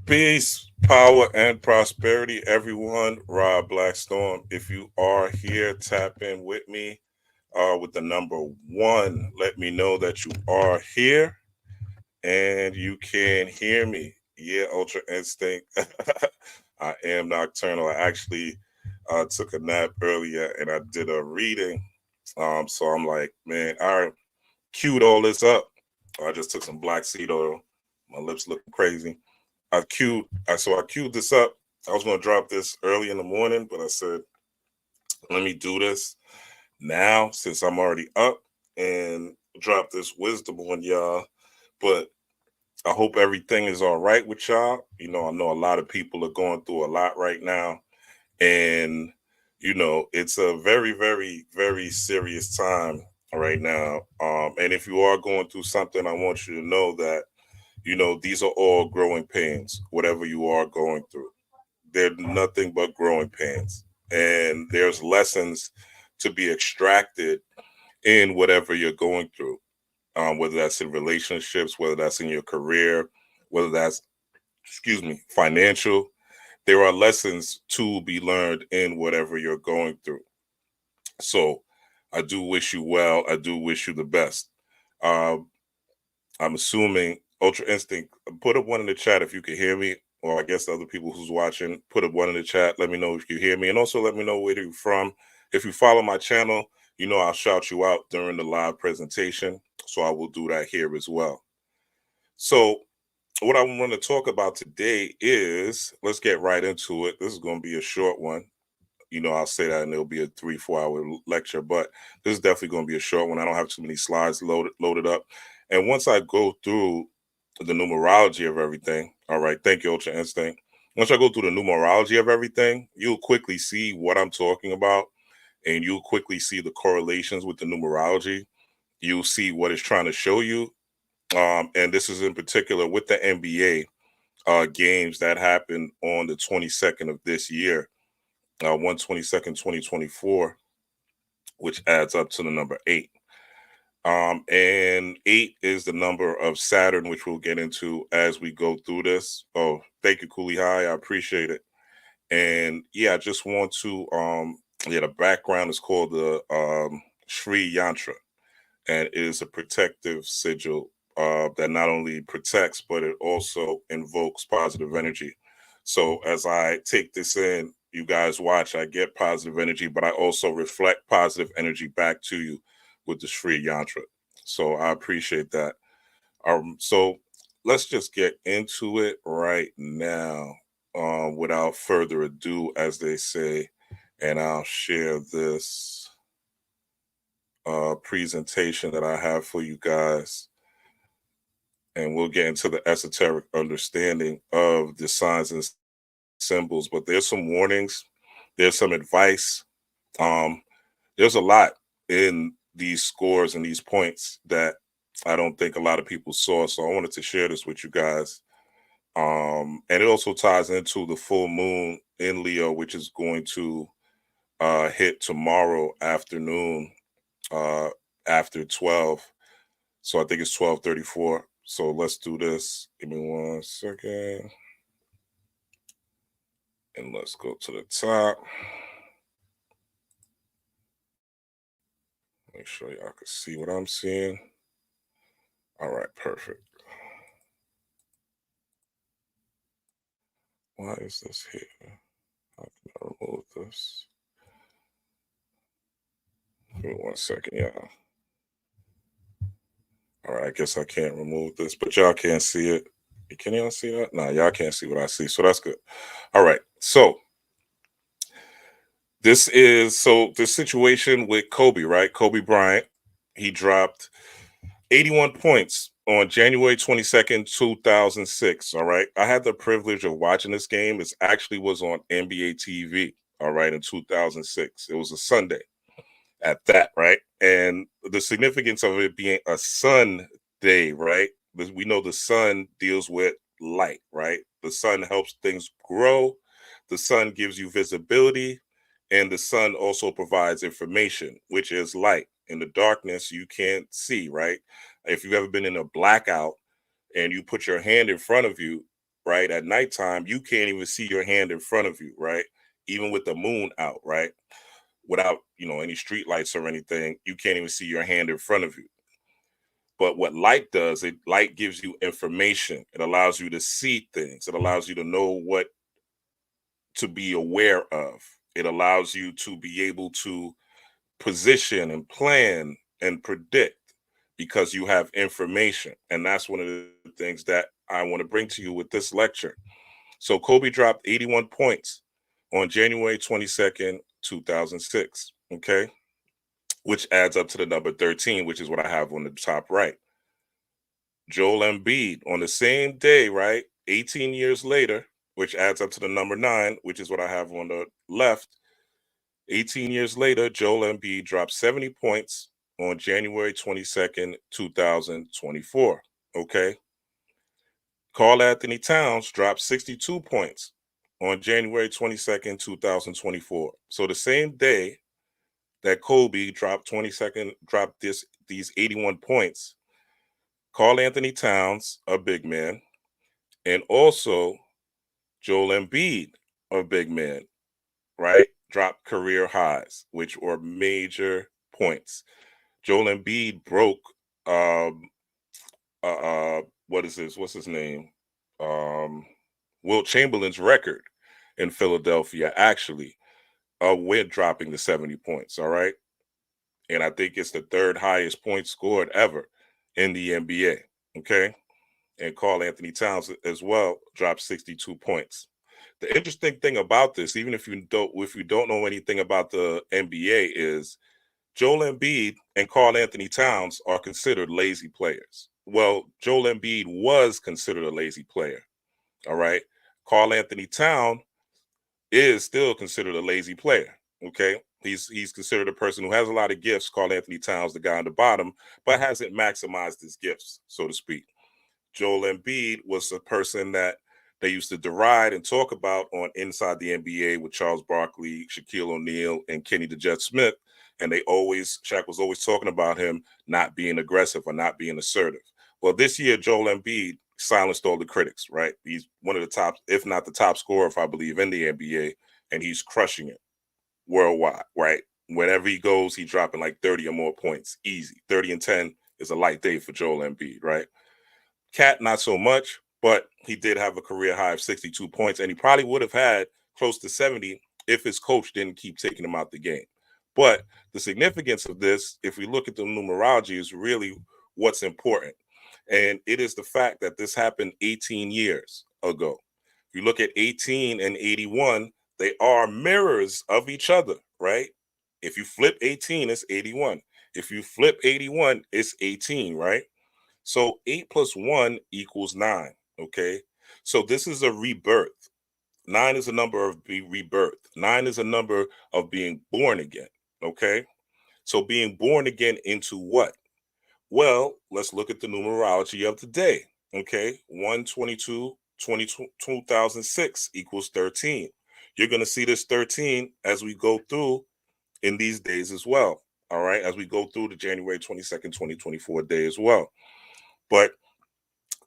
Peace, power, and prosperity, everyone. Rob Blackstorm. If you are here, tap in with me with the number one. Let me know that you are here and you can hear me. Yeah, Ultra Instinct. I am nocturnal. I actually took a nap earlier and I did a reading. So I'm like, man, I queued all this up. I just took some black seed oil. My lips looking crazy. I queued this up. I was gonna drop this early in the morning, but I said, let me do this now since I'm already up and drop this wisdom on y'all. But I hope everything is all right with y'all. I know a lot of people are going through a lot right now, and it's a very, very, very serious time right now. And if you are going through something, I want you to know that these are all growing pains, whatever you are going through. They're nothing but growing pains. And there's lessons to be extracted in whatever you're going through, whether that's in relationships, whether that's in your career, whether that's, excuse me, financial. There are lessons to be learned in whatever you're going through. So I do wish you well. I do wish you the best. Uh, I'm assuming Ultra Instinct, put up one in the chat if you can hear me, or I guess the other people who's watching, put up one in the chat. Let me know if you hear me, and also let me know where you're from. If you follow my channel, I'll shout you out during the live presentation. So I will do that here as well. So what I want to talk about today is let's get right into it. This is going to be a short one. I'll say that and it'll be a 3-4 hour lecture, but this is definitely going to be a short one. I don't have too many slides loaded up. And once I go through the numerology of everything, all right, thank you, Ultra Instinct. Once I go through the numerology of everything, you'll quickly see what I'm talking about and you'll quickly see the correlations with the numerology. You'll see what it's trying to show you. And this is in particular with the NBA games that happened on the 22nd of this year, 1/22nd, 2024, which adds up to the number eight. And eight is the number of Saturn, which we'll get into as we go through this. Oh, thank you, Cooley High. I appreciate it. And yeah, I just want to yeah, the background is called the Sri Yantra, and it is a protective sigil that not only protects, but it also invokes positive energy. So as I take this in, you guys watch, I get positive energy, but I also reflect positive energy back to you with the Sri Yantra. So I appreciate that. So let's just get into it right now, without further ado, as they say, and I'll share this presentation that I have for you guys, and we'll get into the esoteric understanding of the signs and symbols. But there's some warnings, there's some advice. Um, there's a lot in these scores and these points that I don't think a lot of people saw. So I wanted to share this with you guys. And it also ties into the full moon in Leo, which is going to hit tomorrow afternoon, uh, after 12. So I think it's 12:34. So let's do this. Give me 1 second. And let's go to the top. Make sure y'all can see what I'm seeing. All right, perfect. Why is this here? How can I remove this? Give me 1 second, y'all. All right, I guess I can't remove this, but y'all can't see it. Can y'all see that? Nah, y'all can't see what I see, so that's good. All right, so this situation with Kobe, right? Kobe Bryant, he dropped 81 points on January 22nd, 2006. All right. I had the privilege of watching this game. It actually was on NBA TV. All right. In 2006. It was a Sunday at that. Right. And the significance of it being a sun day, right? We know the sun deals with light, right? The sun helps things grow. The sun gives you visibility. And the sun also provides information, which is light. In the darkness, you can't see, right? If you've ever been in a blackout and you put your hand in front of you, right? At nighttime, you can't even see your hand in front of you, right? Even with the moon out, right? Without, any street lights or anything, you can't even see your hand in front of you. But what light does, light gives you information. It allows you to see things. It allows you to know what to be aware of. It allows you to be able to position and plan and predict because you have information. And that's one of the things that I want to bring to you with this lecture. So Kobe dropped 81 points on January 22nd, 2006. Okay. Which adds up to the number 13, which is what I have on the top right. Joel Embiid on the same day, right? 18 years later, which adds up to the number 9, which is what I have on the left. 18 years later, Joel Embiid dropped 70 points on January 22nd, 2024. Okay. Karl Anthony Towns dropped 62 points on January 22nd, 2024. So the same day that Kobe dropped these 81 points, Karl Anthony Towns, a big man, and also Joel Embiid, a big man, right, dropped career highs, which were major points. Joel Embiid broke what is this? What's his name? Um, Wilt Chamberlain's record in Philadelphia, actually, with dropping the 70 points. All right. And I think it's the third highest point scored ever in the NBA. Okay. And Karl Anthony Towns as well dropped 62 points. The interesting thing about this, even if you don't know anything about the NBA, is Joel Embiid and Karl Anthony Towns are considered lazy players. Well, Joel Embiid was considered a lazy player. All right. Karl Anthony Towns is still considered a lazy player. Okay. He's considered a person who has a lot of gifts. Karl Anthony Towns, the guy on the bottom, but hasn't maximized his gifts, so to speak. Joel Embiid was a person that they used to deride and talk about on Inside the NBA with Charles Barkley, Shaquille O'Neal, and Kenny the Jet Smith. And Shaq was always talking about him not being aggressive or not being assertive. Well, this year, Joel Embiid silenced all the critics, right? He's one of the top, if not the top scorer, if I believe, in the NBA, and he's crushing it worldwide, right? Whenever he goes, he's dropping like 30 or more points, easy. 30 and 10 is a light day for Joel Embiid, right? Cat, not so much, but he did have a career high of 62 points, and he probably would have had close to 70 if his coach didn't keep taking him out the game. But the significance of this, if we look at the numerology, is really what's important. And it is the fact that this happened 18 years ago. If you look at 18 and 81, they are mirrors of each other, right? If you flip 18, it's 81. If you flip 81, it's 18, right? So 8 plus 1 equals 9. Okay. So this is a rebirth. 9 is a number of rebirth. 9 is a number of being born again. Okay. So being born again into what? Well, let's look at the numerology of the day. Okay. 122 2006 equals 13. You're going to see this 13 as we go through in these days as well. All right. As we go through the January 22nd, 2024 day as well. But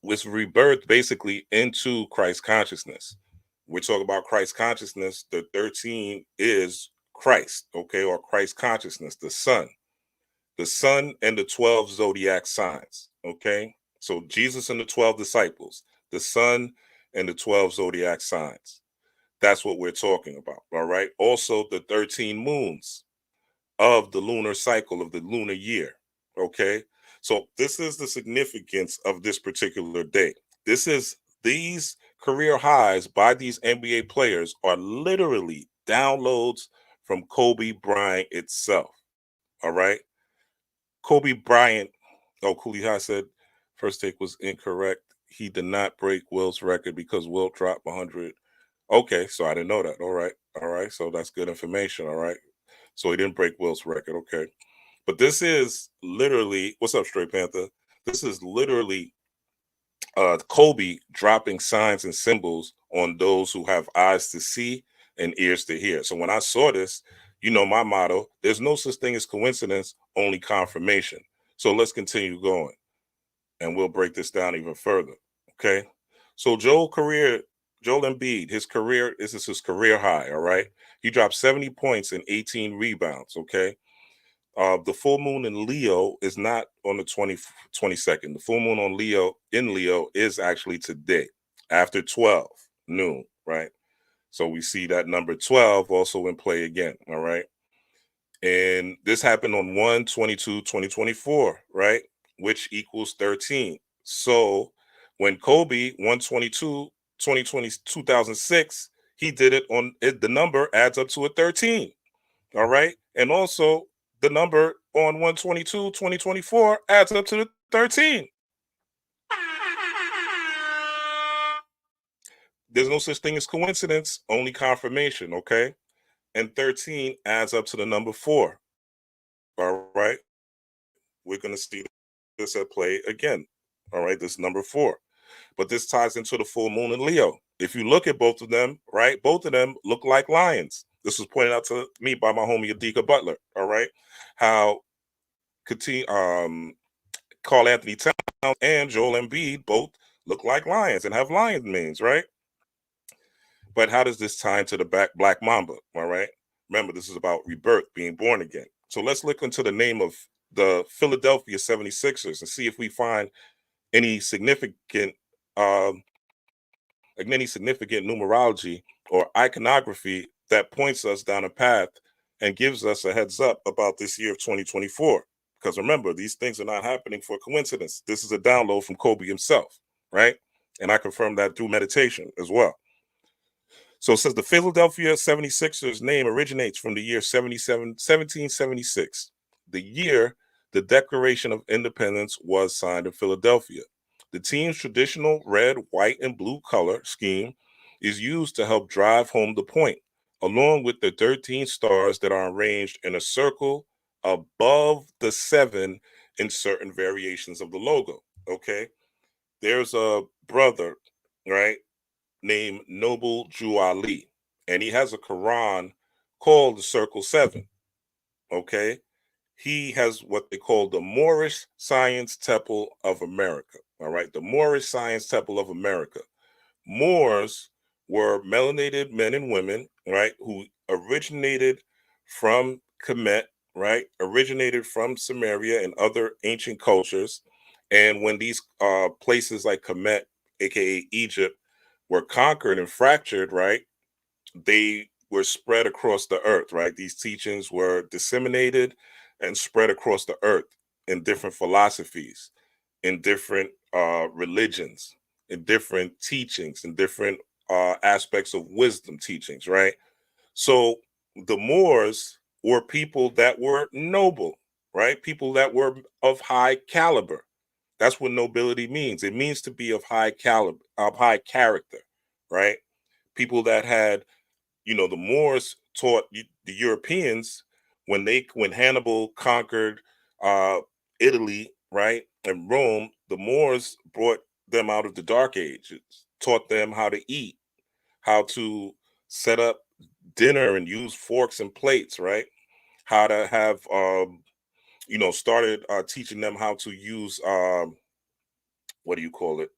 with rebirth basically into Christ consciousness. We're talking about Christ consciousness. The 13 is Christ, okay, or Christ consciousness, the sun and the 12 zodiac signs, okay? So Jesus and the 12 disciples, the sun and the 12 zodiac signs. That's what we're talking about, all right? Also, the 13 moons of the lunar cycle of the lunar year, okay? So this is the significance of this particular day. These career highs by these NBA players are literally downloads from Kobe Bryant itself. All right. Kobe Bryant, Cooley High said first take was incorrect. He did not break Will's record because Will dropped 100. Okay, so I didn't know that. All right. All right. So that's good information. All right. So he didn't break Will's record. Okay. But this is literally, what's up, Straight Panther? This is literally Kobe dropping signs and symbols on those who have eyes to see and ears to hear. So when I saw this, my motto, there's no such thing as coincidence, only confirmation. So let's continue going and we'll break this down even further. Okay. So Joel Embiid, this is his career high. All right, he dropped 70 points and 18 rebounds. Okay, the full moon in Leo is not on the 22nd. The full moon on Leo is actually today after 12 noon. Right. So we see that number 12 also in play again. All right. And this happened on 1/22/2024, right? Which equals 13. So when Kobe 1/22/2006, he did it on it, the number adds up to a 13. All right. And also the number on 1/22/2024 adds up to the 13. There's no such thing as coincidence, only confirmation. Okay. And 13 adds up to the number 4. All right. We're going to see this at play again. All right, this number 4. But this ties into the full moon in Leo. If you look at both of them, right, both of them look like lions. This was pointed out to me by my homie Adika Butler. All right, how Carl Anthony Towns and Joel Embiid both look like lions and have lion manes, right? But how does this tie into the Black Mamba? All right, remember this is about rebirth, being born again. So let's look into the name of the Philadelphia 76ers and see if we find any significant um, any significant numerology or iconography that points us down a path and gives us a heads up about this year of 2024. Because remember, these things are not happening for coincidence. This is a download from Kobe himself, right? And I confirmed that through meditation as well. So it says the Philadelphia 76ers name originates from the year 1776, the year the Declaration of Independence was signed in Philadelphia. The team's traditional red, white, and blue color scheme is used to help drive home the point, along with the 13 stars that are arranged in a circle above the 7 in certain variations of the logo. Okay. There's a brother, right, named Noble Jew Ali, and he has a Quran called the Circle Seven. Okay, he has what they call the Moorish Science Temple of America. All right, the Moorish Science Temple of America. Moors were melanated men and women, right, who originated from Kemet, right, originated from Samaria and other ancient cultures. And when these places like Kemet, aka Egypt, were conquered and fractured, right, they were spread across the earth, right? These teachings were disseminated and spread across the earth in different philosophies, in different religions, in different teachings, in different aspects of wisdom teachings, right? So the Moors were people that were noble, right? People that were of high caliber. That's what nobility means. It means to be of high caliber, of high character, right? People that had, the Moors taught the Europeans when Hannibal conquered uh, Italy, right, and Rome. The Moors brought them out of the Dark Age. It taught them how to eat, how to set up dinner and use forks and plates, right? How to have, started teaching them how to use what do you call it?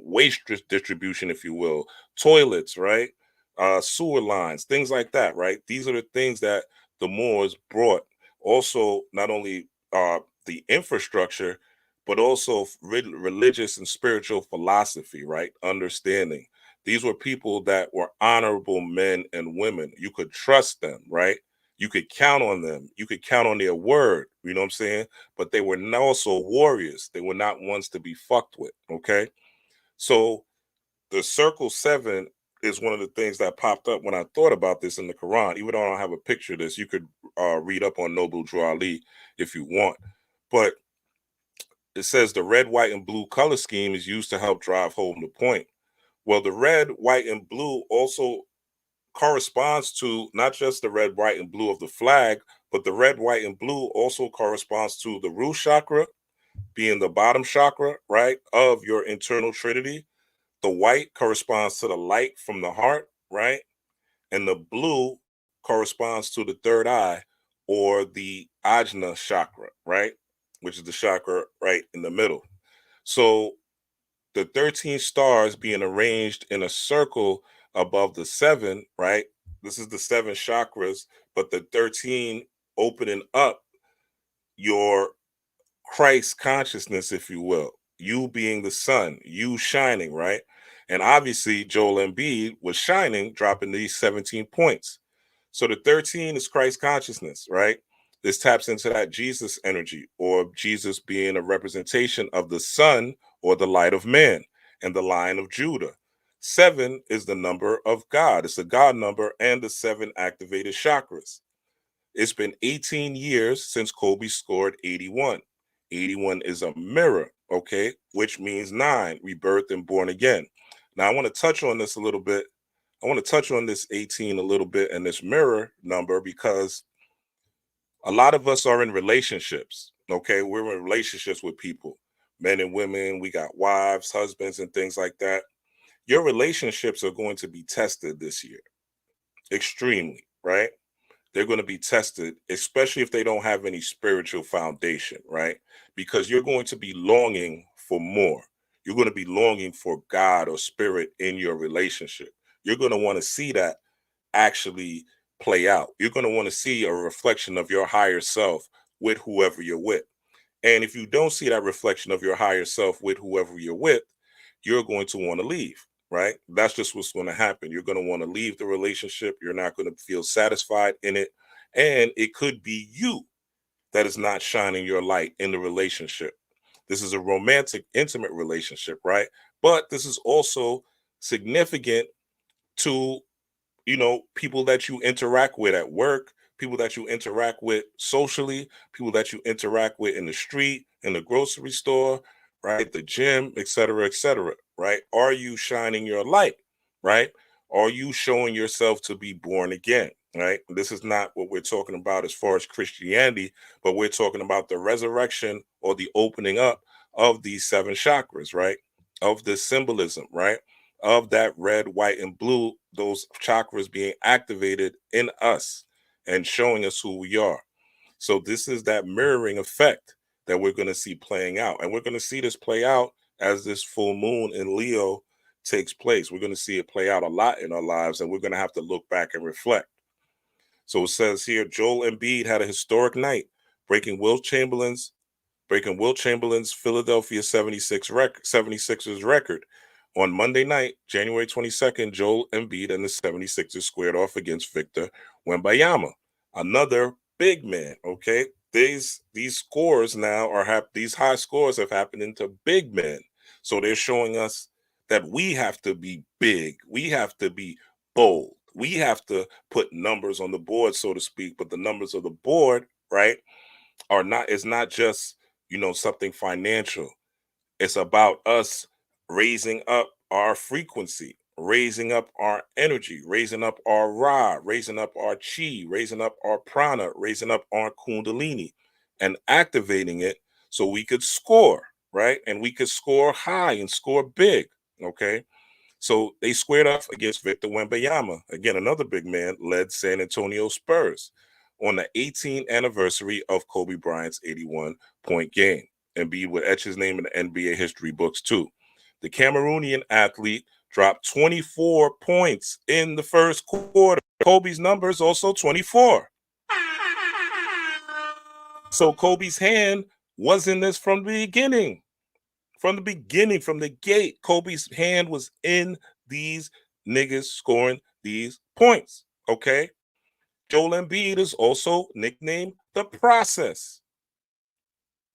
Waste distribution, if you will, toilets, right? Sewer lines, things like that, right? These are the things that the Moors brought. Also, not only the infrastructure, but also religious and spiritual philosophy, right? Understanding. These were people that were honorable men and women. You could trust them, right? You could count on them. You could count on their word. You know what I'm saying? But they were also warriors. They were not ones to be fucked with. Okay. So the circle 7 is one of the things that popped up when I thought about this in the Quran. Even though I don't have a picture of this, you could read up on Noble Drew Ali if you want. But it says the red, white, and blue color scheme is used to help drive home the point. Well, the red, white, and blue also corresponds to not just the red, white, and blue of the flag, but the red, white, and blue also corresponds to the root chakra, being the bottom chakra, right, of your internal trinity. The white corresponds to the light from the heart, right? And the blue corresponds to the third eye or the ajna chakra, right? Which is the chakra right in the middle. So the 13 stars being arranged in a circle above the 7, right? This is the 7 chakras, but the 13 opening up your Christ consciousness, if you will. You being the sun, you shining, right? And obviously, Joel Embiid was shining, dropping these 17 points. So the 13 is Christ consciousness, right? This taps into that Jesus energy, or Jesus being a representation of the sun or the light of man and the Lion of Judah. 7 is the number of God. It's a God number and the 7 activated chakras. It's been 18 years since Kobe scored 81. 81 is a mirror, okay, which means 9, rebirth and born again. Now, I want to touch on this a little bit. I want to touch on this 18 a little bit and this mirror number because a lot of us are in relationships, okay? We're in relationships with people, men and women. We got wives, husbands, and things like that. Your relationships are going to be tested this year, extremely, right? They're going to be tested, especially if they don't have any spiritual foundation, right? Because you're going to be longing for more. You're going to be longing for God or spirit in your relationship. You're going to want to see that actually play out. You're going to want to see a reflection of your higher self with whoever you're with. And if you don't see that reflection of your higher self with whoever you're with, you're going to want to leave, right? That's just what's going to happen. You're going to want to leave the relationship. You're not going to feel satisfied in it. And it could be you that is not shining your light in the relationship. This is a romantic, intimate relationship, right? But this is also significant to, people that you interact with at work, people that you interact with socially, people that you interact with in the street, in the grocery store, right? The gym, et cetera, right? Are you shining your light, right? Are you showing yourself to be born again, right? This is not what we're talking about as far as Christianity, but we're talking about the resurrection or the opening up of these 7 chakras, right? Of the symbolism, right? Of that red, white, and blue, those chakras being activated in us and showing us who we are. So this is that mirroring effect that we're going to see playing out. And we're going to see this play out as this full moon in Leo takes place. We're going to see it play out a lot in our lives, and we're going to have to look back and reflect. So it says here, Joel Embiid had a historic night, breaking Wilt Chamberlain's Philadelphia 76ers record. On Monday night, January 22nd, Joel Embiid and the 76ers squared off against Victor Wembanyama, another big man, okay? These scores now these high scores have happened into big men. So they're showing us that we have to be big. We have to be bold. We have to put numbers on the board, so to speak, but the numbers of the board, right, is not just something financial. It's about us raising up our frequency, raising up our energy, raising up our ra, raising up our chi, raising up our prana, raising up our kundalini, and activating it so we could score, right? And we could score high and score big. Okay. So they squared off against Victor Wembanyama, again, another big man, led San Antonio Spurs on the 18th anniversary of Kobe Bryant's 81-point game. Embiid would etch his name in the NBA history books too. The Cameroonian athlete dropped 24 points in the first quarter. Kobe's number is also 24. So Kobe's hand was in this from the beginning. From the beginning, from the gate, Kobe's hand was in these niggas scoring these points. Okay. Joel Embiid is also nicknamed the process.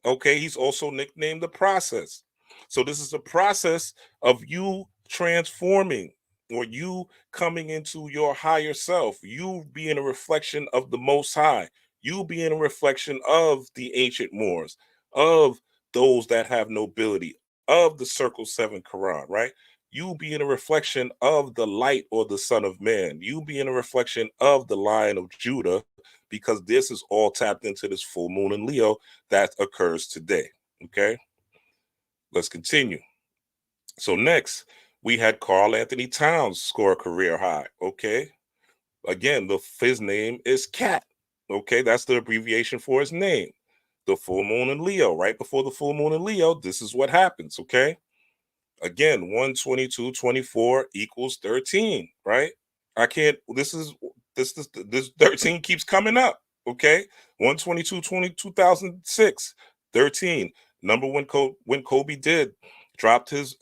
Okay. He's also nicknamed the process. So this is a process of you transforming or you coming into your higher self, you being a reflection of the Most High, you being a reflection of the ancient Moors, of those that have nobility, of the Circle 7 Quran, right? You being a reflection of the light or the Son of Man, you being a reflection of the Lion of Judah, because this is all tapped into this full moon in Leo that occurs today. Okay, let's continue. So next, we had Karl Anthony Towns score a career high. Okay, again, his name is Cat. Okay, that's the abbreviation for his name. The full moon in Leo, right before the full moon in Leo, this is what happens. Okay, Again, 122.24 equals 13, right? I can't, this 13 keeps coming up, okay? 2006, 13. Number when Kobe did dropped his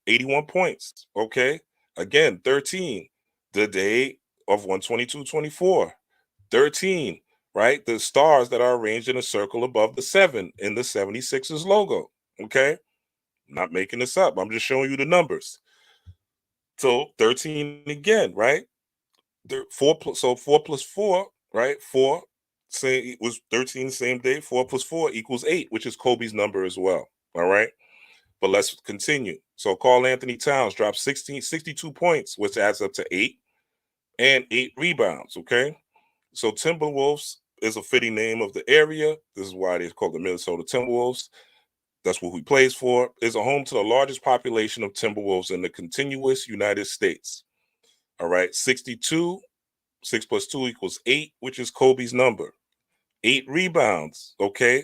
81 points, okay? Again, 13. The day of 122.24, 13, right? The stars that are arranged in a circle above the 7 in the 76ers logo, okay? Not making this up. I'm just showing you the numbers. So 13 again, right? So 4 plus 4, right? 4, say it was 13 same day. 4 plus 4 equals 8, which is Kobe's number as well. All right. But let's continue. So Karl Anthony Towns dropped 62 points, which adds up to 8 and 8 rebounds. Okay. So Timberwolves is a fitting name of the area. This is why they call the Minnesota Timberwolves. That's what he plays for. Is a home to the largest population of Timberwolves in the continuous United States. All right. 62, 6 plus 2 equals 8, which is Kobe's number. 8 rebounds. Okay.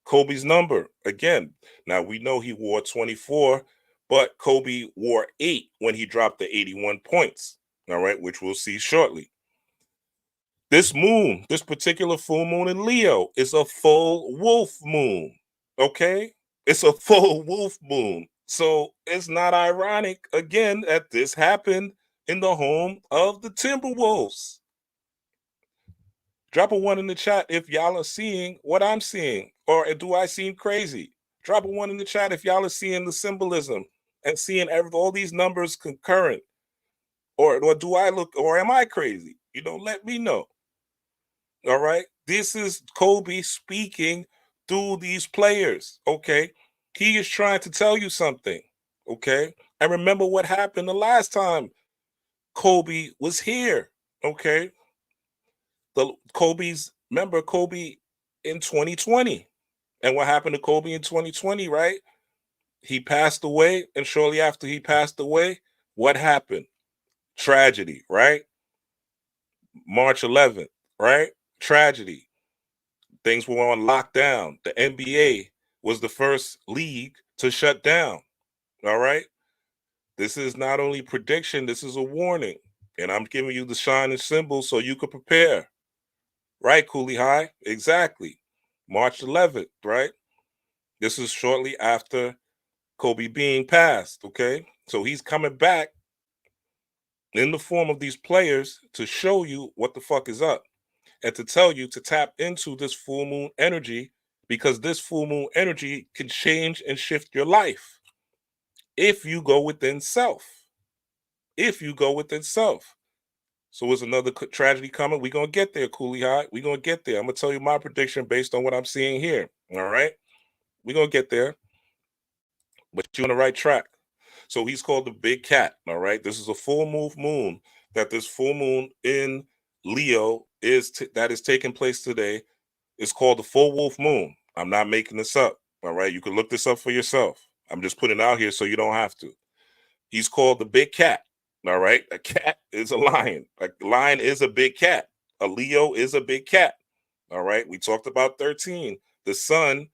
Kobe's number. Again, now we know he wore 24, but Kobe wore 8 when he dropped the 81 points. All right. Which we'll see shortly. This moon, this particular full moon in Leo, is a full wolf moon. Okay? It's a full wolf moon. So it's not ironic, again, that this happened in the home of the Timberwolves. Drop a 1 in the chat if y'all are seeing what I'm seeing, or do I seem crazy? Drop a 1 in the chat if y'all are seeing the symbolism and seeing all these numbers concurrent, or do I look, or am I crazy? Let me know. All right. This is Kobe speaking through these players. Okay. He is trying to tell you something. Okay. And remember what happened the last time Kobe was here. Okay. Remember Kobe in 2020. And what happened to Kobe in 2020, right? He passed away. And shortly after he passed away, what happened? Tragedy, right? March 11th, right? Tragedy. Things were on lockdown. The NBA was the first league to shut down. All right. This is not only prediction, this is a warning. And I'm giving you the shining symbol so you could prepare. Right, Cooley High? Exactly. March 11th, right? This is shortly after Kobe being passed. Okay. So he's coming back in the form of these players to show you what the fuck is up, and to tell you to tap into this full moon energy, because this full moon energy can change and shift your life if you go within self. If you go within self. So is another tragedy coming? We're going to get there, Cooley High. We're going to get there. I'm going to tell you my prediction based on what I'm seeing here. All right. We're going to get there. But you're on the right track. So he's called the Big Cat. All right. This is a full moon that this full moon in Leo that is taking place today. It's called the full wolf moon. I'm not making this up. All right. You can look this up for yourself. I'm just putting it out here so you don't have to. He's called the Big Cat. All right. A cat is a lion. A lion is a big cat. A Leo is a big cat. All right. We talked about 13. The sun,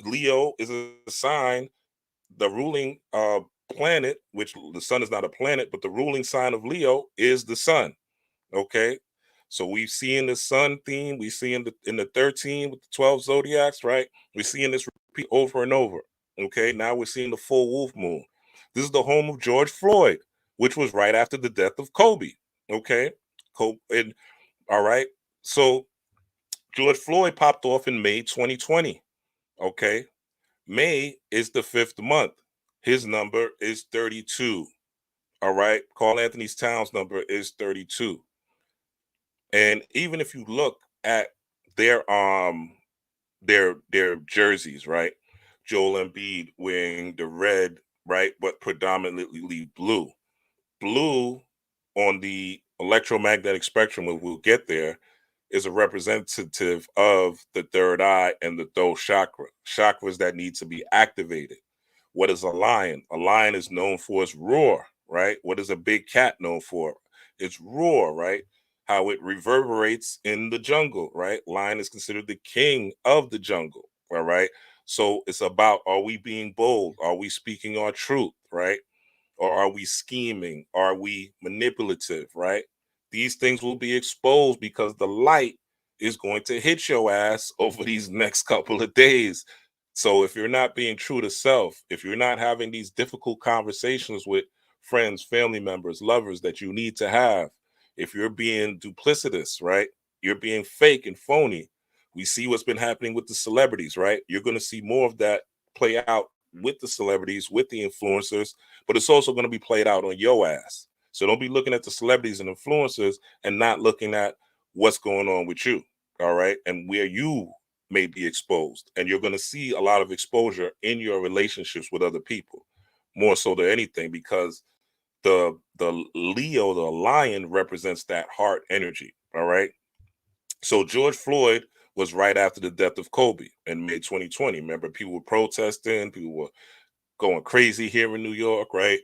Leo, is a sign. The ruling planet, which the sun is not a planet, but the ruling sign of Leo is the sun. Okay. So we see in the sun theme, we see in the 13 with the 12 zodiacs, right? We're seeing this repeat over and over. Okay. Now we're seeing the full wolf moon. This is the home of George Floyd, which was right after the death of Kobe. Okay. And all right. So George Floyd popped off in May 2020. Okay. May is the 5th month. His number is 32. All right. Karl Anthony Towns' number is 32. And even if you look at their jerseys, right? Joel Embiid wearing the red, right, but predominantly blue. Blue on the electromagnetic spectrum, if we'll get there, is a representative of the third eye and the throat chakra, chakras that need to be activated. What is a lion? A lion is known for its roar, right? What is a big cat known for? Its roar, right? How it reverberates in the jungle, right? Lion is considered the king of the jungle, all right? So it's about, are we being bold? Are we speaking our truth, right? Or are we scheming? Are we manipulative, right? These things will be exposed because the light is going to hit your ass over these next couple of days. So if you're not being true to self, if you're not having these difficult conversations with friends, family members, lovers that you need to have, if you're being duplicitous, right? You're being fake and phony. We see what's been happening with the celebrities, right? You're going to see more of that play out with the celebrities, with the influencers, but it's also going to be played out on your ass. So don't be looking at the celebrities and influencers and not looking at what's going on with you. All right. And where you may be exposed. And you're going to see a lot of exposure in your relationships with other people, more so than anything, because the Leo, the lion, represents that heart energy. All right. So George Floyd was right after the death of Kobe in May 2020. Remember, people were protesting, people were going crazy here in New York, right?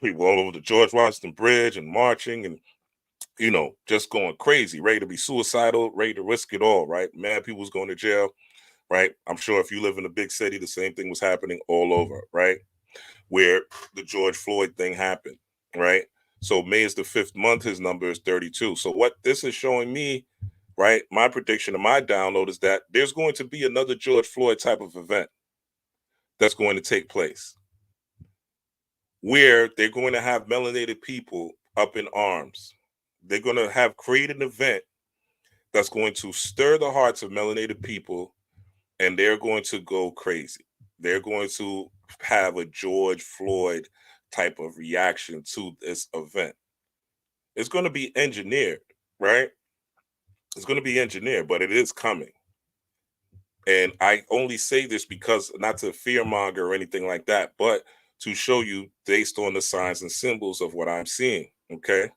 People all over the George Washington Bridge and marching and, just going crazy, ready to be suicidal, ready to risk it all, right? Mad people was going to jail, right? I'm sure if you live in a big city, the same thing was happening all over, right? Where the George Floyd thing happened, right? So May is the fifth month, his number is 32. So what this is showing me, right? My prediction and my download is that there's going to be another George Floyd type of event that's going to take place where they're going to have melanated people up in arms. They're going to have created an event that's going to stir the hearts of melanated people, and they're going to go crazy. They're going to have a George Floyd type of reaction to this event. It's going to be engineered, right? It's going to be engineered, but it is coming. And I only say this because not to fearmonger or anything like that, but to show you based on the signs and symbols of what I'm seeing. Okay.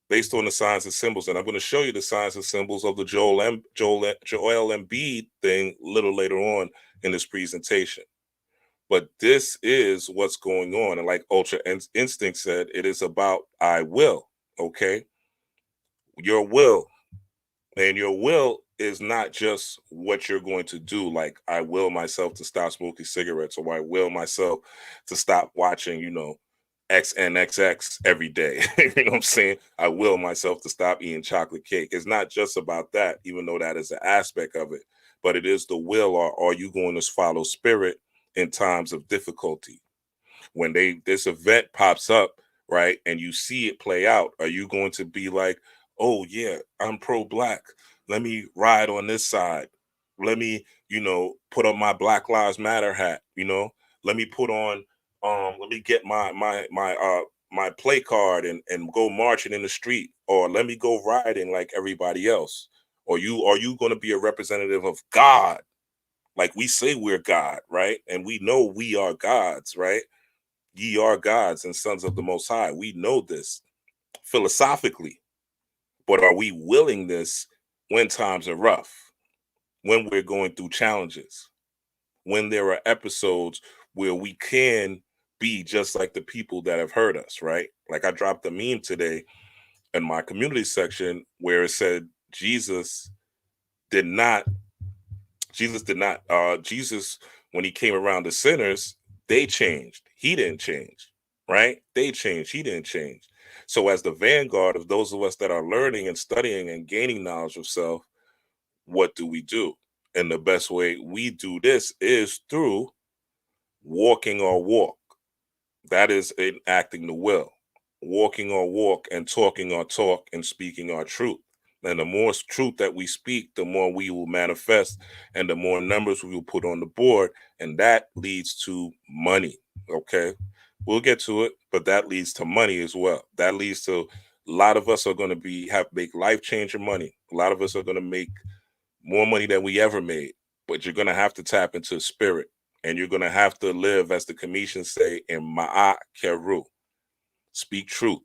Based on the signs and symbols. And I'm going to show you the signs and symbols of the Joel Embiid thing a little later on in this presentation. But this is what's going on. And like Ultra Instinct said, it is about I will. Okay. Your will. And your will is not just what you're going to do. Like, I will myself to stop smoking cigarettes, or I will myself to stop watching, XNXX every day. You know what I'm saying? I will myself to stop eating chocolate cake. It's not just about that, even though that is an aspect of it, but it is the will. Or are you going to follow spirit in times of difficulty? When this event pops up, right, and you see it play out, are you going to be like, oh yeah, I'm pro-black, let me ride on this side, let me put on my Black Lives Matter hat, let me put on let me get my play card and go marching in the street, or let me go riding like everybody else? Or are you going to be a representative of God, like we say we're God, right? And we know we are gods, right? Ye are gods and sons of the Most High. We know this philosophically, but are we willing this when times are rough, when we're going through challenges, when there are episodes where we can be just like the people that have hurt us, right? Like I dropped a meme today in my community section where it said did not, Jesus, when he came around the sinners, they changed. He didn't change, right? They changed. He didn't change. So, as the vanguard of those of us that are learning and studying and gaining knowledge of self, what do we do? And the best way we do this is through walking our walk. That is enacting the will, walking our walk and talking our talk and speaking our truth. And the more truth that we speak, the more we will manifest and the more numbers we will put on the board. And that leads to money. Okay. We'll get to it, but that leads to money as well. That leads to a lot of us are going to make life changing money. A lot of us are going to make more money than we ever made, but you're going to have to tap into spirit, and you're going to have to live, as the Cometians say, in Ma'a Keru, speak truth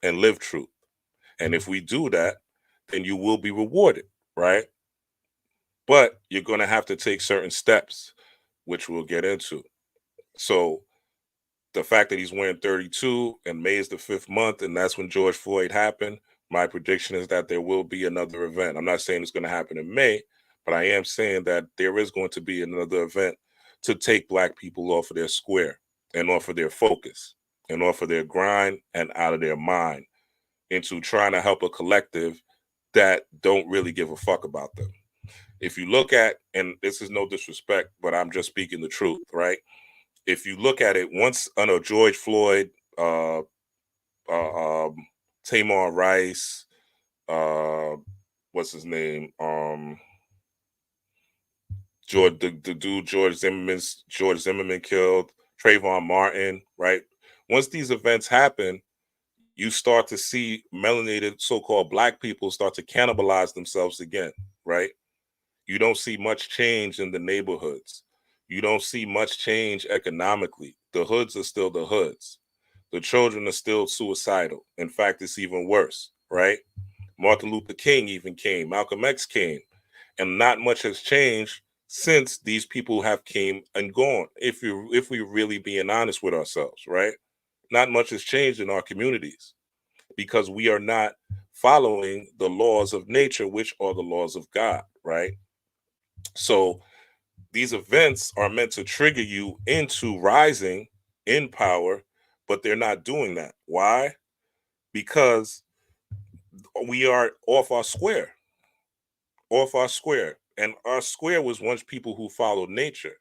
and live truth. And if we do that, then you will be rewarded, right? But you're going to have to take certain steps, which we'll get into. So the fact that he's wearing 32 and May is the fifth month, and that's when George Floyd happened, my prediction is that there will be another event. I'm not saying it's going to happen in May, but I am saying that there is going to be another event to take Black people off of their square and off of their focus and off of their grind and out of their mind into trying to help a collective that don't really give a fuck about them. If you look at, and this is no disrespect, but I'm just speaking the truth, right? If you look at it, once I know George Floyd, uh, Tamar Rice, uh, what's his name? The dude George Zimmerman killed, Trayvon Martin, right? Once these events happen, you start to see melanated so-called Black people start to cannibalize themselves again, right? You don't see much change in the neighborhoods. You don't see much change economically. The hoods are still the hoods. The children are still suicidal. In fact, it's even worse, right? Martin Luther King even came, Malcolm X came, and not much has changed since these people have came and gone. If we really being honest with ourselves, right? Not much has changed in our communities because we are not following the laws of nature, which are the laws of God, right? So these events are meant to trigger you into rising in power, but they're not doing that. Why? Because we are off our square, off our square. And our square was once people who followed nature.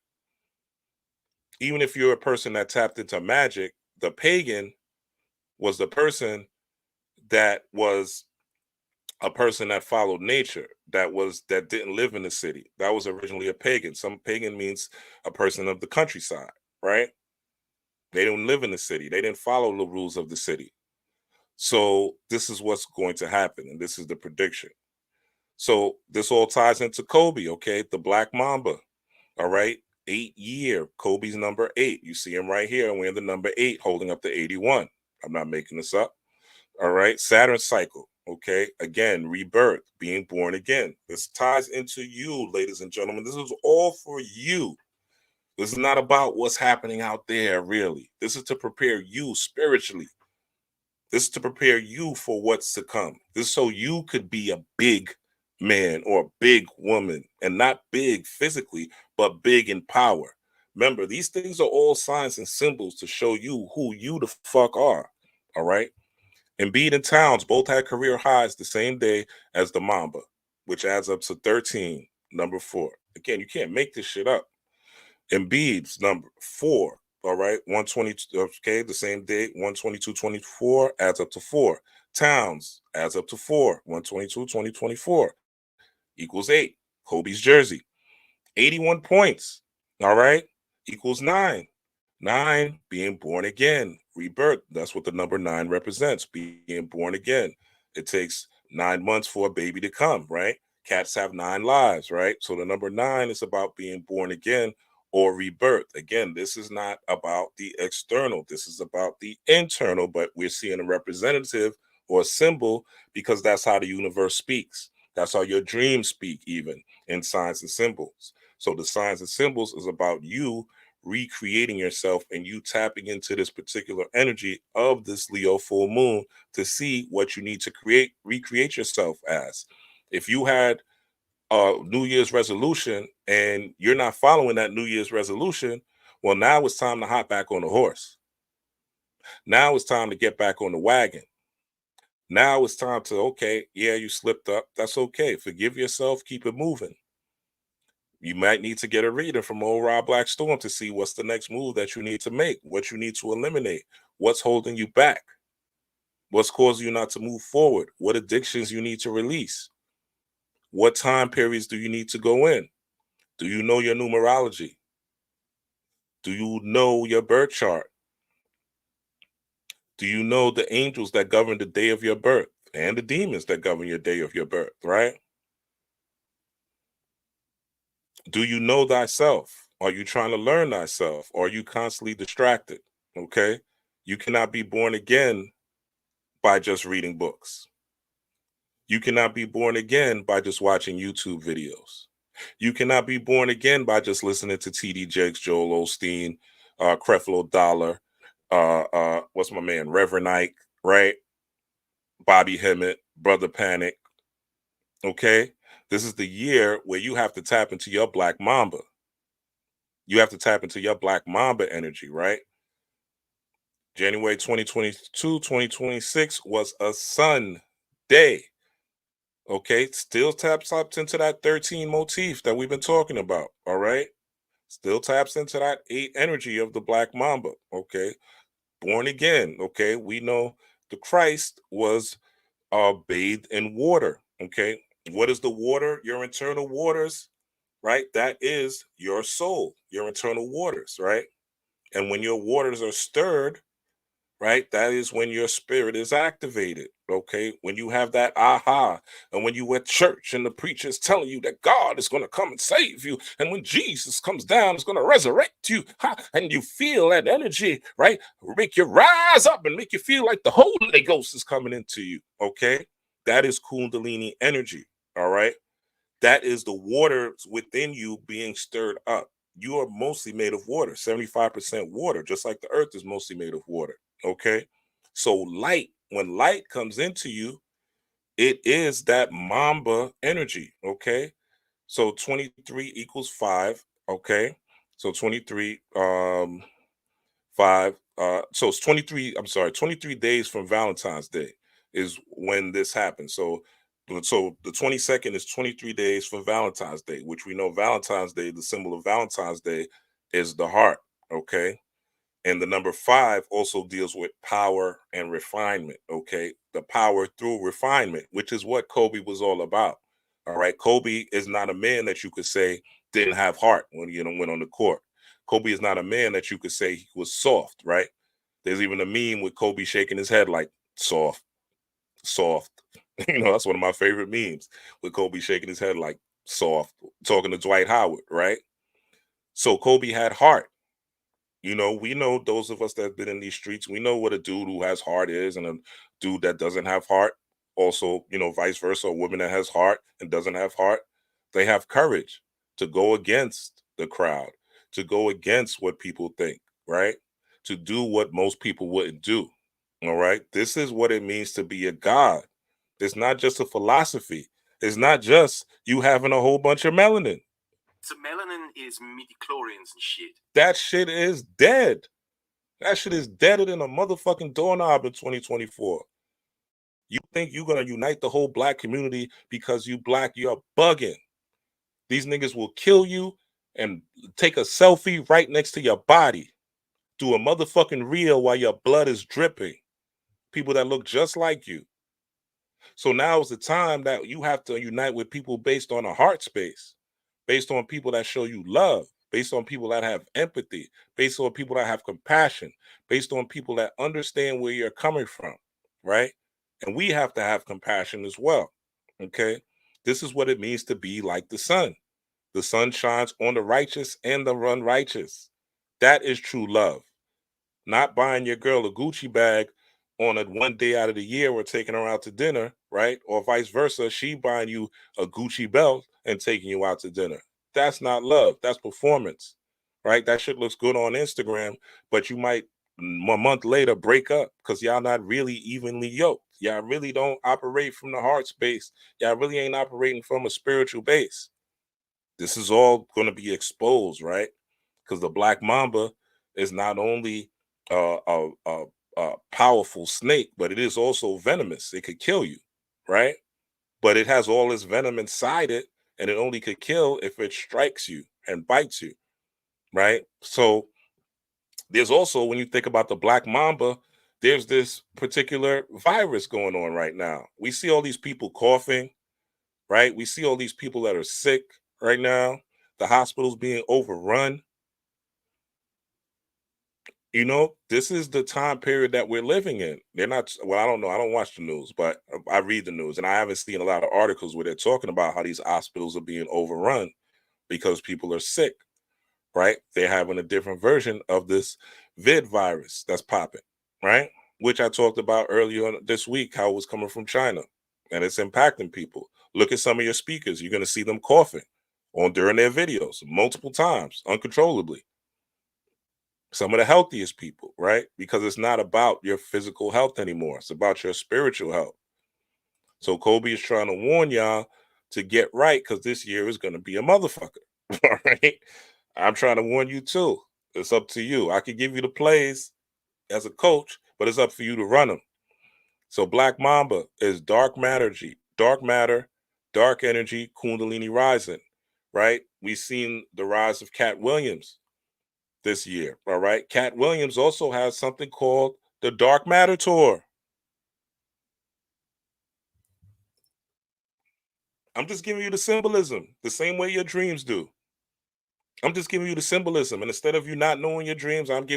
Even if you're a person that tapped into magic, the pagan was the person that was a person that followed nature, that didn't live in the city. That was originally a pagan. Some pagan means a person of the countryside, right? They don't live in the city. They didn't follow the rules of the city. So this is what's going to happen, and this is the prediction. So this all ties into Kobe, okay? The Black Mamba, all right? 8 year, Kobe's number 8. You see him right here, and we're in the number 8 holding up the 81. I'm not making this up. All right, Saturn cycle. Okay, again, rebirth, being born again. This ties into you, ladies and gentlemen. This is all for you. This is not about what's happening out there, really. This is to prepare you spiritually. This is to prepare you for what's to come. This is so you could be a big man or a big woman, and not big physically, but big in power. Remember, these things are all signs and symbols to show you who you the fuck are. All right. Embiid and Towns both had career highs the same day as the Mamba, which adds up to 13, number 4. Again, you can't make this shit up. Embiid's number 4, all right, 122, okay, the same day, 122.24 adds up to 4. Towns adds up to 4, 122.24 equals 8. Kobe's jersey, 81 points, all right, equals 9. 9, being born again, rebirth. That's what the number 9 represents, being born again. It takes 9 months for a baby to come, right? Cats have 9 lives, right? So the number 9 is about being born again or rebirth. Again, this is not about the external, this is about the internal, but we're seeing a representative or a symbol because that's how the universe speaks. That's how your dreams speak, even in signs and symbols. So the signs and symbols is about you recreating yourself and you tapping into this particular energy of this Leo full moon to see what you need to recreate yourself as. If you had a New Year's resolution and you're not following that New Year's resolution, well, now it's time to hop back on the horse. Now it's time to get back on the wagon. Now it's time to, okay, yeah, you slipped up. That's okay. Forgive yourself, keep it moving. You might need to get a reading from old Rob Blackstorm to see what's the next move that you need to make, what you need to eliminate, what's holding you back, what's causing you not to move forward, what addictions you need to release, what time periods do you need to go in? Do you know your numerology? Do you know your birth chart? Do you know the angels that govern the day of your birth and the demons that govern your day of your birth, right? Do you know thyself? Are you trying to learn thyself? Or are you constantly distracted? Okay. You cannot be born again by just reading books. You cannot be born again by just watching YouTube videos. You cannot be born again by just listening to TD Jakes, Joel Osteen, Creflo Dollar, what's my man, Reverend Ike, right? Bobby Hemmett, Brother Panic. Okay. This is the year where you have to tap into your Black Mamba. You have to tap into your Black Mamba energy, right? January 2022, 2026 was a sun day. Okay, still taps up into that 13 motif that we've been talking about. All right, still taps into that 8 energy of the Black Mamba. Okay, born again. Okay, we know the Christ was bathed in water. Okay, what is the water? Your internal waters, right? That is your soul, your internal waters, right? And when your waters are stirred, right, that is when your spirit is activated. Okay, when you have that aha, and when you at church and the preacher is telling you that God is going to come and save you, and when Jesus comes down, it's going to resurrect you, and you feel that energy, right, make you rise up and make you feel like the Holy Ghost is coming into you. Okay, that is Kundalini energy. All right, that is the water within you being stirred up. You are mostly made of water, 75% water, just like the earth is mostly made of water. Okay. So light, when light comes into you, it is that Mamba energy. Okay. So 23 equals 5. Okay. So 23 5 so it's 23, I'm sorry, 23 days from Valentine's Day is when this happens. So the 22nd is 23 days from Valentine's Day, which we know Valentine's Day, the symbol of Valentine's Day is the heart. Okay, and the number 5 also deals with power and refinement. Okay, the power through refinement, which is what Kobe was all about. All right, Kobe is not a man that you could say didn't have heart when went on the court. Kobe is not a man that you could say he was soft, right? There's even a meme with Kobe shaking his head like soft, soft. That's one of my favorite memes, with Kobe shaking his head like soft, talking to Dwight Howard, right? So Kobe had heart. We know, those of us that have been in these streets, we know what a dude who has heart is and a dude that doesn't have heart. Also, vice versa, a woman that has heart and doesn't have heart, they have courage to go against the crowd, to go against what people think, right? To do what most people wouldn't do. All right. This is what it means to be a god. It's not just a philosophy. It's not just you having a whole bunch of melanin. So melanin is midi-chlorians and shit. That shit is dead. That shit is deader than a motherfucking doorknob in 2024. You think you're gonna unite the whole black community because you black? You're bugging. These niggas will kill you and take a selfie right next to your body. Do a motherfucking reel while your blood is dripping. People that look just like you. So now is the time that you have to unite with people based on a heart space, based on people that show you love, based on people that have empathy, based on people that have compassion, based on people that understand where you're coming from, right? And we have to have compassion as well. Okay. This is what it means to be like the sun. The sun shines on the righteous and the unrighteous. That is true love. Not buying your girl a Gucci bag on a one day out of the year or taking her out to dinner, right? Or vice versa, she buying you a Gucci belt and taking you out to dinner. That's not love. That's performance, right? That shit looks good on Instagram, but you might a month later break up because y'all not really evenly yoked. Y'all really don't operate from the heart space. Y'all really ain't operating from a spiritual base. This is all going to be exposed, right? Because the Black Mamba is not only a powerful snake, but it is also venomous. It could kill you, right? But it has all this venom inside it, and it only could kill if it strikes you and bites you, right? So there's also, when you think about the Black Mamba, there's this particular virus going on right now. We see all these people coughing, right? We see all these people that are sick right now, the hospitals being overrun. This is the time period that we're living in. They're not, well, I don't know. I don't watch the news, but I read the news, and I haven't seen a lot of articles where they're talking about how these hospitals are being overrun because people are sick, right? They're having a different version of this vid virus that's popping, right? Which I talked about earlier this week, how it was coming from China and it's impacting people. Look at some of your speakers. You're going to see them coughing during their videos multiple times, uncontrollably. Some of the healthiest people, right? Because it's not about your physical health anymore. It's about your spiritual health. So Kobe is trying to warn y'all to get right because this year is going to be a motherfucker. All right. I'm trying to warn you too. It's up to you. I can give you the plays as a coach, but it's up for you to run them. So Black Mamba is dark matter, dark energy, Kundalini rising, right? We've seen the rise of Cat Williams this year, all right? Cat Williams also has something called the Dark Matter Tour. I'm just giving you the symbolism, the same way your dreams do. I'm just giving you the symbolism. And instead of you not knowing your dreams, I'm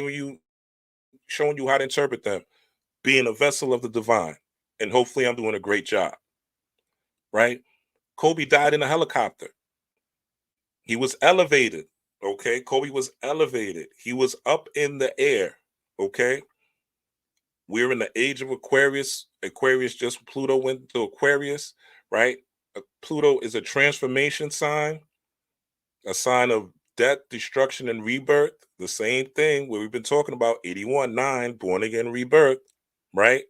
showing you how to interpret them, being a vessel of the divine. And hopefully I'm doing a great job, right? Kobe died in a helicopter. He was elevated, okay? Kobe was elevated. He was up in the air, okay? We're in the age of Aquarius. Aquarius, just Pluto went to Aquarius, right? Pluto is a transformation sign, a sign of death, destruction, and rebirth. The same thing where we've been talking about 81-9, born again rebirth, right?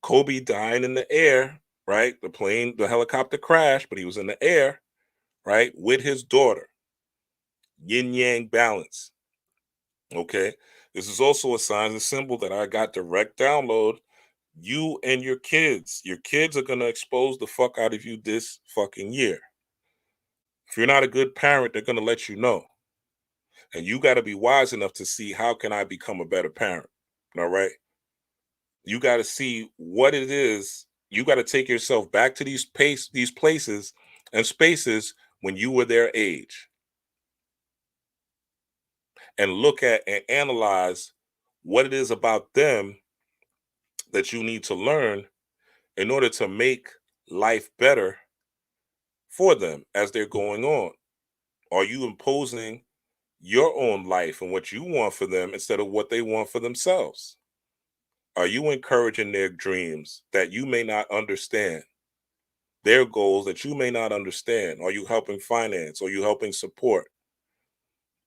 Kobe dying in the air, right? The helicopter crashed, but he was in the air, right? With his daughter. Yin yang balance. Okay. This is also a sign, a symbol that I got direct download. You and your kids are going to expose the fuck out of you this fucking year. If you're not a good parent, they're going to let you know. And you got to be wise enough to see, how can I become a better parent? All right. You got to see what it is. You got to take yourself back to these places and spaces when you were their age, and look at and analyze what it is about them that you need to learn in order to make life better for them as they're going on. Are you imposing your own life and what you want for them instead of what they want for themselves? Are you encouraging their dreams that you may not understand? Their goals that you may not understand? Are you helping finance? Are you helping support?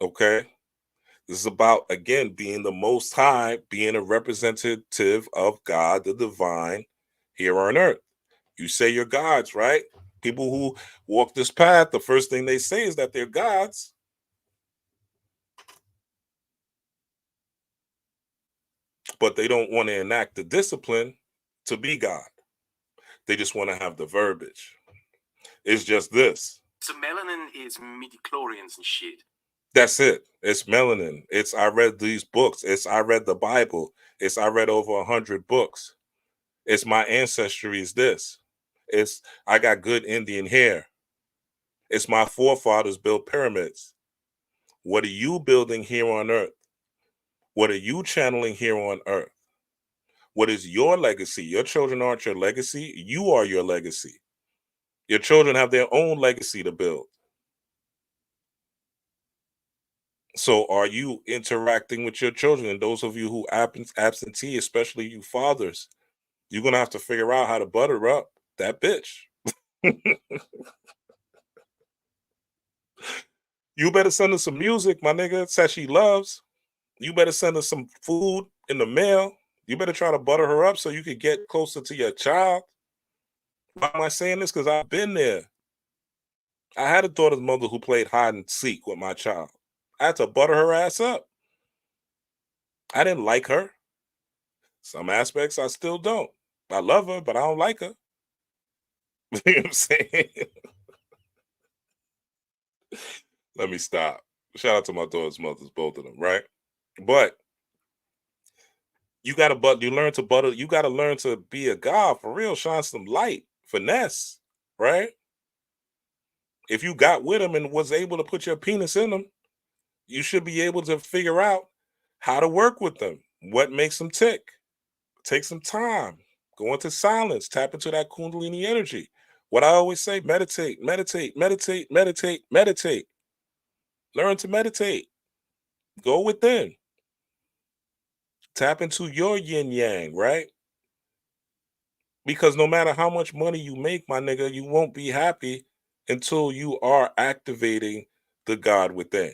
Okay. This is about, again, being the most high, being a representative of God, the divine, here on earth. You say you're gods, right? People who walk this path, the first thing they say is that they're gods. But they don't want to enact the discipline to be God. They just want to have the verbiage. It's just this. So melanin is midichlorians and shit. That's it. It's melanin. It's, I read these books. It's, I read the Bible. It's, I read over 100 books. It's, my ancestry is this. It's, I got good Indian hair. It's, my forefathers built pyramids. What are you building here on earth? What are you channeling here on earth? What is your legacy? Your children aren't your legacy. You are your legacy. Your children have their own legacy to build. So are you interacting with your children? And those of you who absentee, especially you fathers, you're going to have to figure out how to butter up that bitch. You better send her some music, my nigga, that she loves. You better send her some food in the mail. You better try to butter her up so you can get closer to your child. Why am I saying this? Because I've been there. I had a daughter's mother who played hide and seek with my child. I had to butter her ass up. I didn't like her. Some aspects I still don't. I love her, but I don't like her. You know what I'm saying? Let me stop. Shout out to my daughter's mothers, both of them, right? But you gotta you learn to butter, you gotta learn to be a god for real, shine some light, finesse, right? If you got with them and was able to put your penis in them, you should be able to figure out how to work with them, what makes them tick. Take some time, go into silence, tap into that Kundalini energy. What I always say, meditate, meditate, meditate, meditate, meditate. Learn to meditate. Go within. Tap into your yin yang, right? Because no matter how much money you make, my nigga, you won't be happy until you are activating the God within.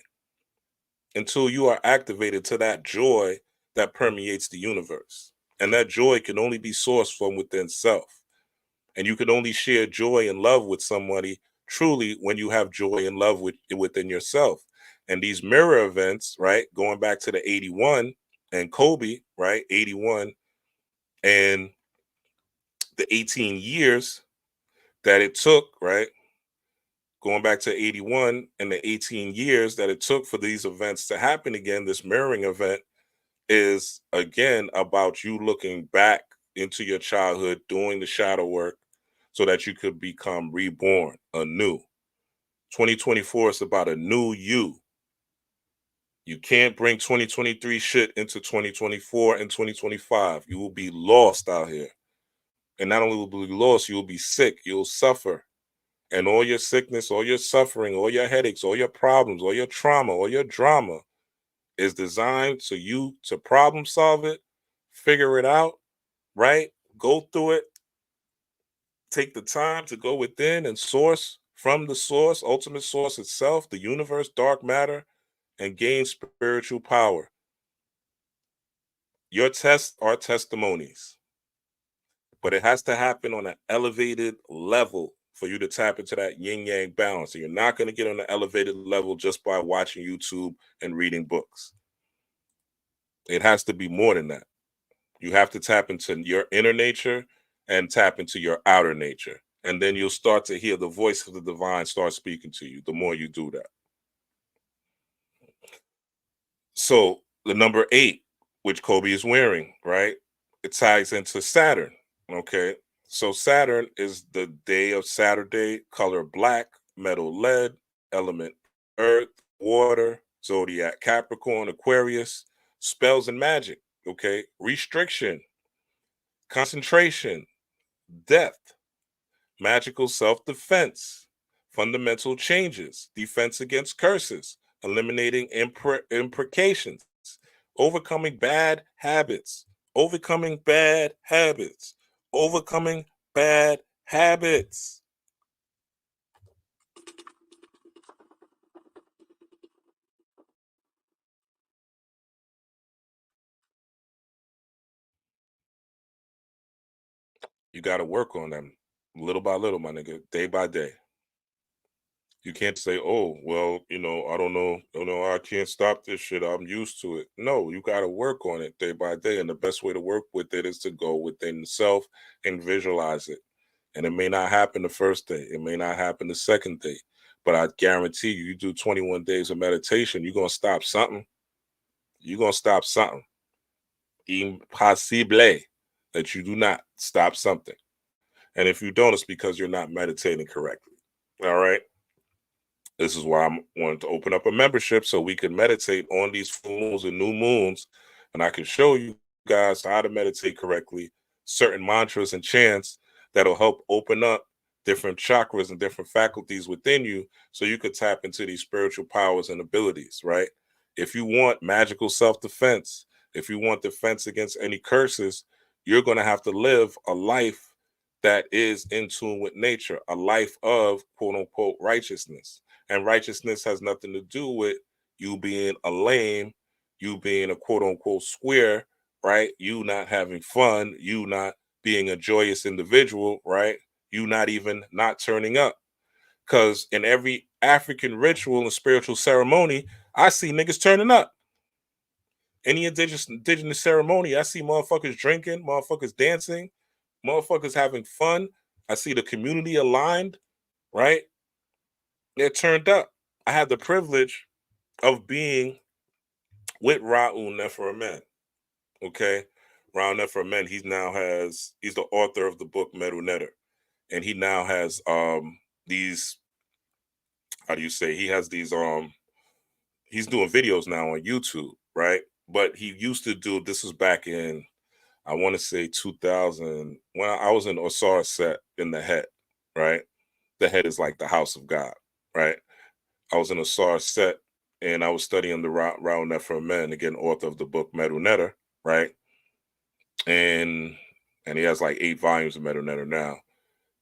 Until you are activated to that joy that permeates the universe. And that joy can only be sourced from within self. And you can only share joy and love with somebody truly when you have joy and love within yourself. And these mirror events, right, going back to the 81 and Kobe, right, 81 and the 18 years that it took, right, going back to 81 and the 18 years that it took for these events to happen again, this mirroring event is again about you looking back into your childhood, doing the shadow work so that you could become reborn anew. 2024 is about a new you. You can't bring 2023 shit into 2024 and 2025. You will be lost out here. And not only will you be lost, you will be sick. You'll suffer. And all your sickness, all your suffering, all your headaches, all your problems, all your trauma, all your drama is designed so you to problem solve it, figure it out, right? Go through it. Take the time to go within and source from the source, ultimate source itself, the universe, dark matter, and gain spiritual power. Your tests are testimonies, but it has to happen on an elevated level for you to tap into that yin yang balance. And you're not going to get on the elevated level just by watching YouTube and reading books. It has to be more than that. You have to tap into your inner nature and tap into your outer nature. And then you'll start to hear the voice of the divine start speaking to you the more you do that. So the number 8, which Kobe is wearing, right? It ties into Saturn. Okay. So Saturn is the day of Saturday, color black, metal lead, element earth, water, zodiac Capricorn, Aquarius, spells and magic. Okay. Restriction, concentration, death, magical self-defense, fundamental changes, defense against curses, eliminating imprecations, overcoming bad habits, overcoming bad habits, overcoming bad habits. You got to work on them little by little, my nigga, day by day. You can't say, "Oh, well, I don't know, I can't stop this shit. I'm used to it." No, you got to work on it day by day, and the best way to work with it is to go within self and visualize it. And it may not happen the first day, it may not happen the second day, but I guarantee you, you do 21 days of meditation, you're gonna stop something. You're gonna stop something. Impossible that you do not stop something. And if you don't, it's because you're not meditating correctly. All right. This is why I'm wanting to open up a membership so we can meditate on these full moons and new moons. And I can show you guys how to meditate correctly, certain mantras and chants that'll help open up different chakras and different faculties within you so you could tap into these spiritual powers and abilities, right? If you want magical self-defense, if you want defense against any curses, you're going to have to live a life that is in tune with nature, a life of quote unquote righteousness. And righteousness has nothing to do with you being a lame, you being a quote unquote square, right? You not having fun, you not being a joyous individual, right? You not even not turning up. Because in every African ritual and spiritual ceremony, I see niggas turning up. Any indigenous ceremony, I see motherfuckers drinking, motherfuckers dancing, motherfuckers having fun. I see the community aligned, right? They're turned up. I had the privilege of being with Raul Nefer okay? Raul Nefer he's the author of the book Meru Netter. And he now has these, how do you say, he has these he's doing videos now on YouTube, right? But he used to do, this was back in, I want to say 2000, when I was in Osiris set in the head, right? The head is like the house of God, right? I was in Osiris set and I was studying the Raul Nefer again, author of the book Meru Netter, right? And he has like 8 volumes of Meru Netter now.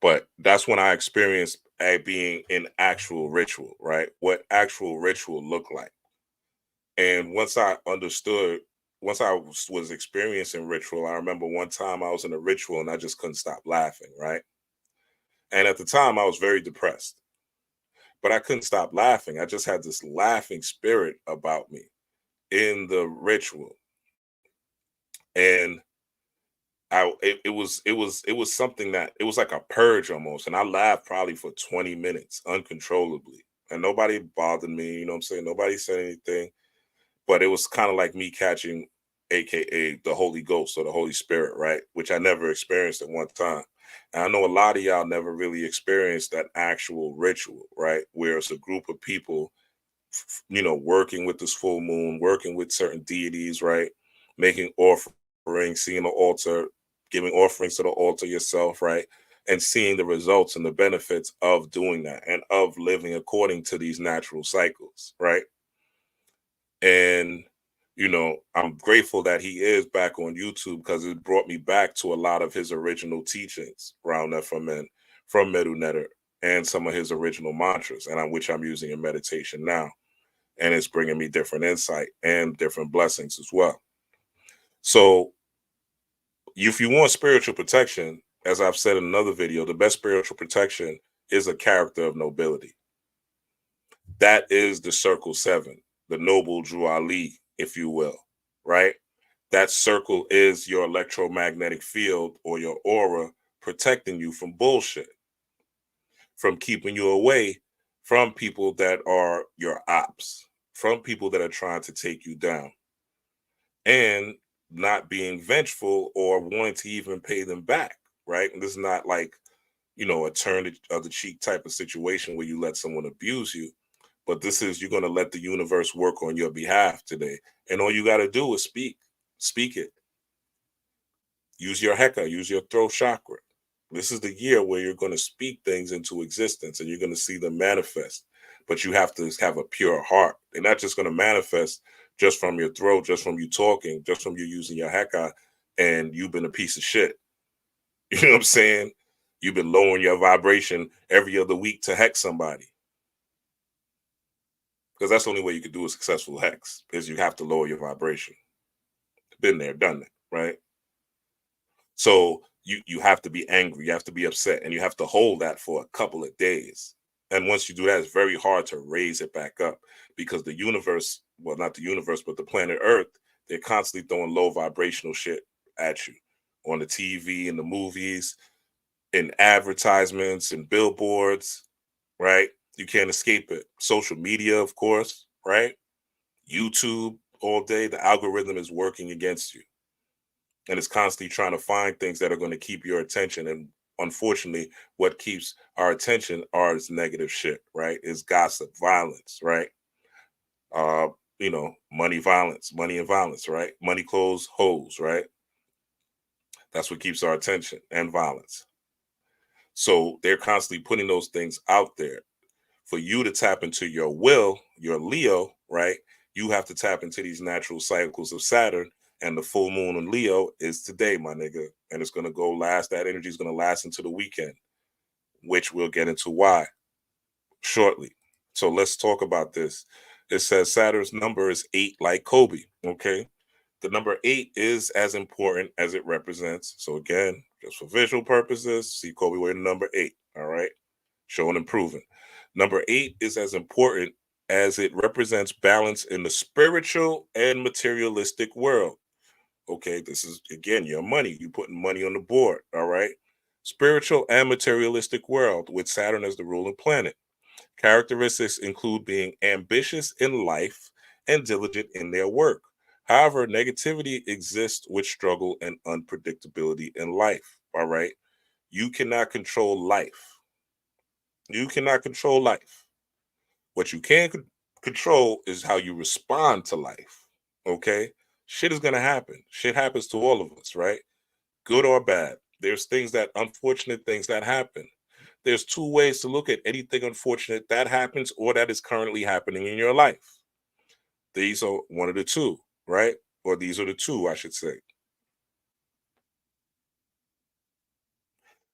But that's when I experienced being in actual ritual, right? What actual ritual looked like. And once I understood, once I was experiencing ritual, I remember one time I was in a ritual and I just couldn't stop laughing, right? And at the time, I was very depressed, but I couldn't stop laughing. I just had this laughing spirit about me in the ritual. And it was something that it was like a purge almost. And I laughed probably for 20 minutes uncontrollably. And nobody bothered me, you know what I'm saying? Nobody said anything. But it was kind of like me catching AKA the Holy Ghost or the Holy Spirit, right? Which I never experienced at one time. And I know a lot of y'all never really experienced that actual ritual, right? Where it's a group of people, working with this full moon, working with certain deities, right? Making offerings, seeing the altar, giving offerings to the altar yourself, right? And seeing the results and the benefits of doing that and of living according to these natural cycles, right? And I'm grateful that he is back on YouTube because it brought me back to a lot of his original teachings around FMN from Medu Netter and some of his original mantras, and which I'm using in meditation now. And it's bringing me different insight and different blessings as well. So if you want spiritual protection, as I've said in another video, the best spiritual protection is a character of nobility. That is the circle 7, the noble Drew Ali, if you will, right? That circle is your electromagnetic field or your aura protecting you from bullshit, from keeping you away from people that are your ops, from people that are trying to take you down, and not being vengeful or wanting to even pay them back, right? And this is not like, a turn of the cheek type of situation where you let someone abuse you. But this is, you're going to let the universe work on your behalf today. And all you got to do is speak it. Use your heka, use your throat chakra. This is the year where you're going to speak things into existence and you're going to see them manifest. But you have to have a pure heart. They're not just going to manifest just from your throat, just from you talking, just from you using your heka, and you've been a piece of shit. You know what I'm saying? You've been lowering your vibration every other week to hex somebody. Because that's the only way you could do a successful hex, is you have to lower your vibration. Been there, done that, right? So you have to be angry, you have to be upset, and you have to hold that for a couple of days. And once you do that, it's very hard to raise it back up, because the universe, well, not the universe, but the planet Earth, they're constantly throwing low vibrational shit at you on the TV, in the movies, in advertisements, and billboards, right? You can't escape it. Social media, of course, right? YouTube all day, the algorithm is working against you. And it's constantly trying to find things that are going to keep your attention. And unfortunately, what keeps our attention is negative shit, right? Is gossip, violence, right? Uh, money, violence, money and violence, right? Money, clothes, hoes, right? That's what keeps our attention, and violence. So they're constantly putting those things out there. For you to tap into your will, your Leo, right? You have to tap into these natural cycles of Saturn, and the full moon in Leo is today, my nigga. And it's going to that energy is going to last into the weekend, which we'll get into why shortly. So let's talk about this. It says Saturn's number is 8, like Kobe, okay? The number 8 is as important as it represents. So again, just for visual purposes, see Kobe wearing number 8, all right? Showing and proving. Number 8 is as important as it represents balance in the spiritual and materialistic world. Okay, this is, again, your money. You're putting money on the board, all right? Spiritual and materialistic world with Saturn as the ruling planet. Characteristics include being ambitious in life and diligent in their work. However, negativity exists with struggle and unpredictability in life, all right? You cannot control life. You cannot control life. What you can control is how you respond to life. Okay? Shit is going to happen. Shit happens to all of us, right? Good or bad. There's unfortunate things that happen. There's two ways to look at anything unfortunate that happens or that is currently happening in your life. These are one of the two, right? Or these are the two, I should say.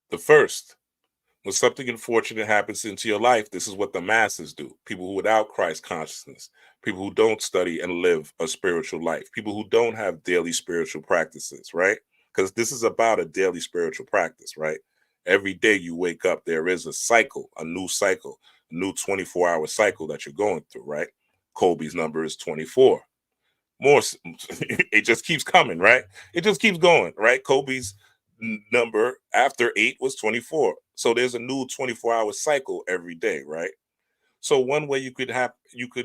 The first, when something unfortunate happens into your life, this is what the masses do. People who without Christ consciousness, people who don't study and live a spiritual life, people who don't have daily spiritual practices, right? Because this is about a daily spiritual practice, right? Every day you wake up, there is a cycle, a new 24-hour cycle that you're going through, right? Kobe's number is 24. More, it just keeps coming, right? It just keeps going, right? Kobe's number after 8 was 24. So there's a new 24-hour cycle every day, right? So one way you could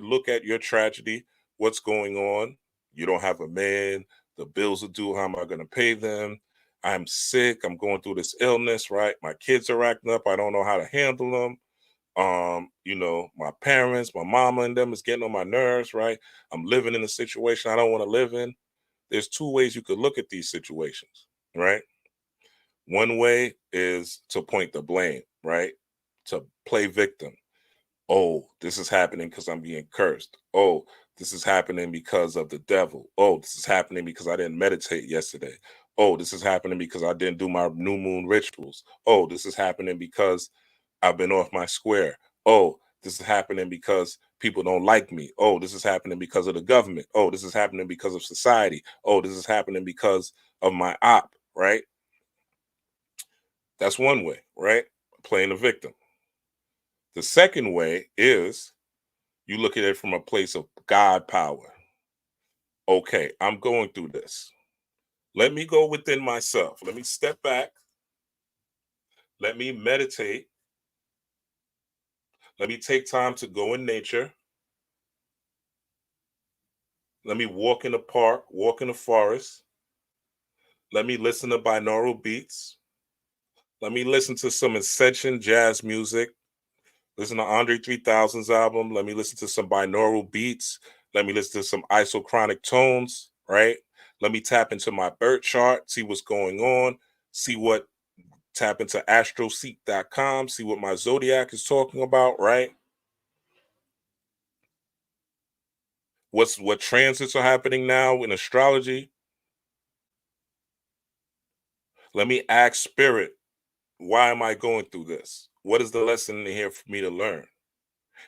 look at your tragedy, what's going on. You don't have a man, the bills are due, how am I going to pay them? I'm sick, I'm going through this illness, right? My kids are acting up, I don't know how to handle them. My parents, my mama and them is getting on my nerves, right? I'm living in a situation I don't want to live in. There's two ways you could look at these situations, right? One way is to point the blame, right? To play victim. Oh, this is happening because I'm being cursed. Oh, this is happening because of the devil. Oh, this is happening because I didn't meditate yesterday. Oh, this is happening because I didn't do my new moon rituals. Oh, this is happening because I've been off my square. Oh, this is happening because people don't like me. Oh, this is happening because of the government. Oh, this is happening because of society. Oh, this is happening because of my op, right? That's one way, right? Playing the victim. The second way is you look at it from a place of God power. Okay, I'm going through this. Let me go within myself. Let me step back. Let me meditate. Let me take time to go in nature. Let me walk in the park, walk in the forest. Let me listen to binaural beats. Let me listen to some Ascension jazz music. Listen to Andre 3000's album. Let me listen to some binaural beats. Let me listen to some isochronic tones, right? Let me tap into my birth chart, see what's going on, tap into astroseek.com, see what my zodiac is talking about, right? What transits are happening now in astrology. Let me ask spirit, why am I going through this? What is the lesson in here for me to learn?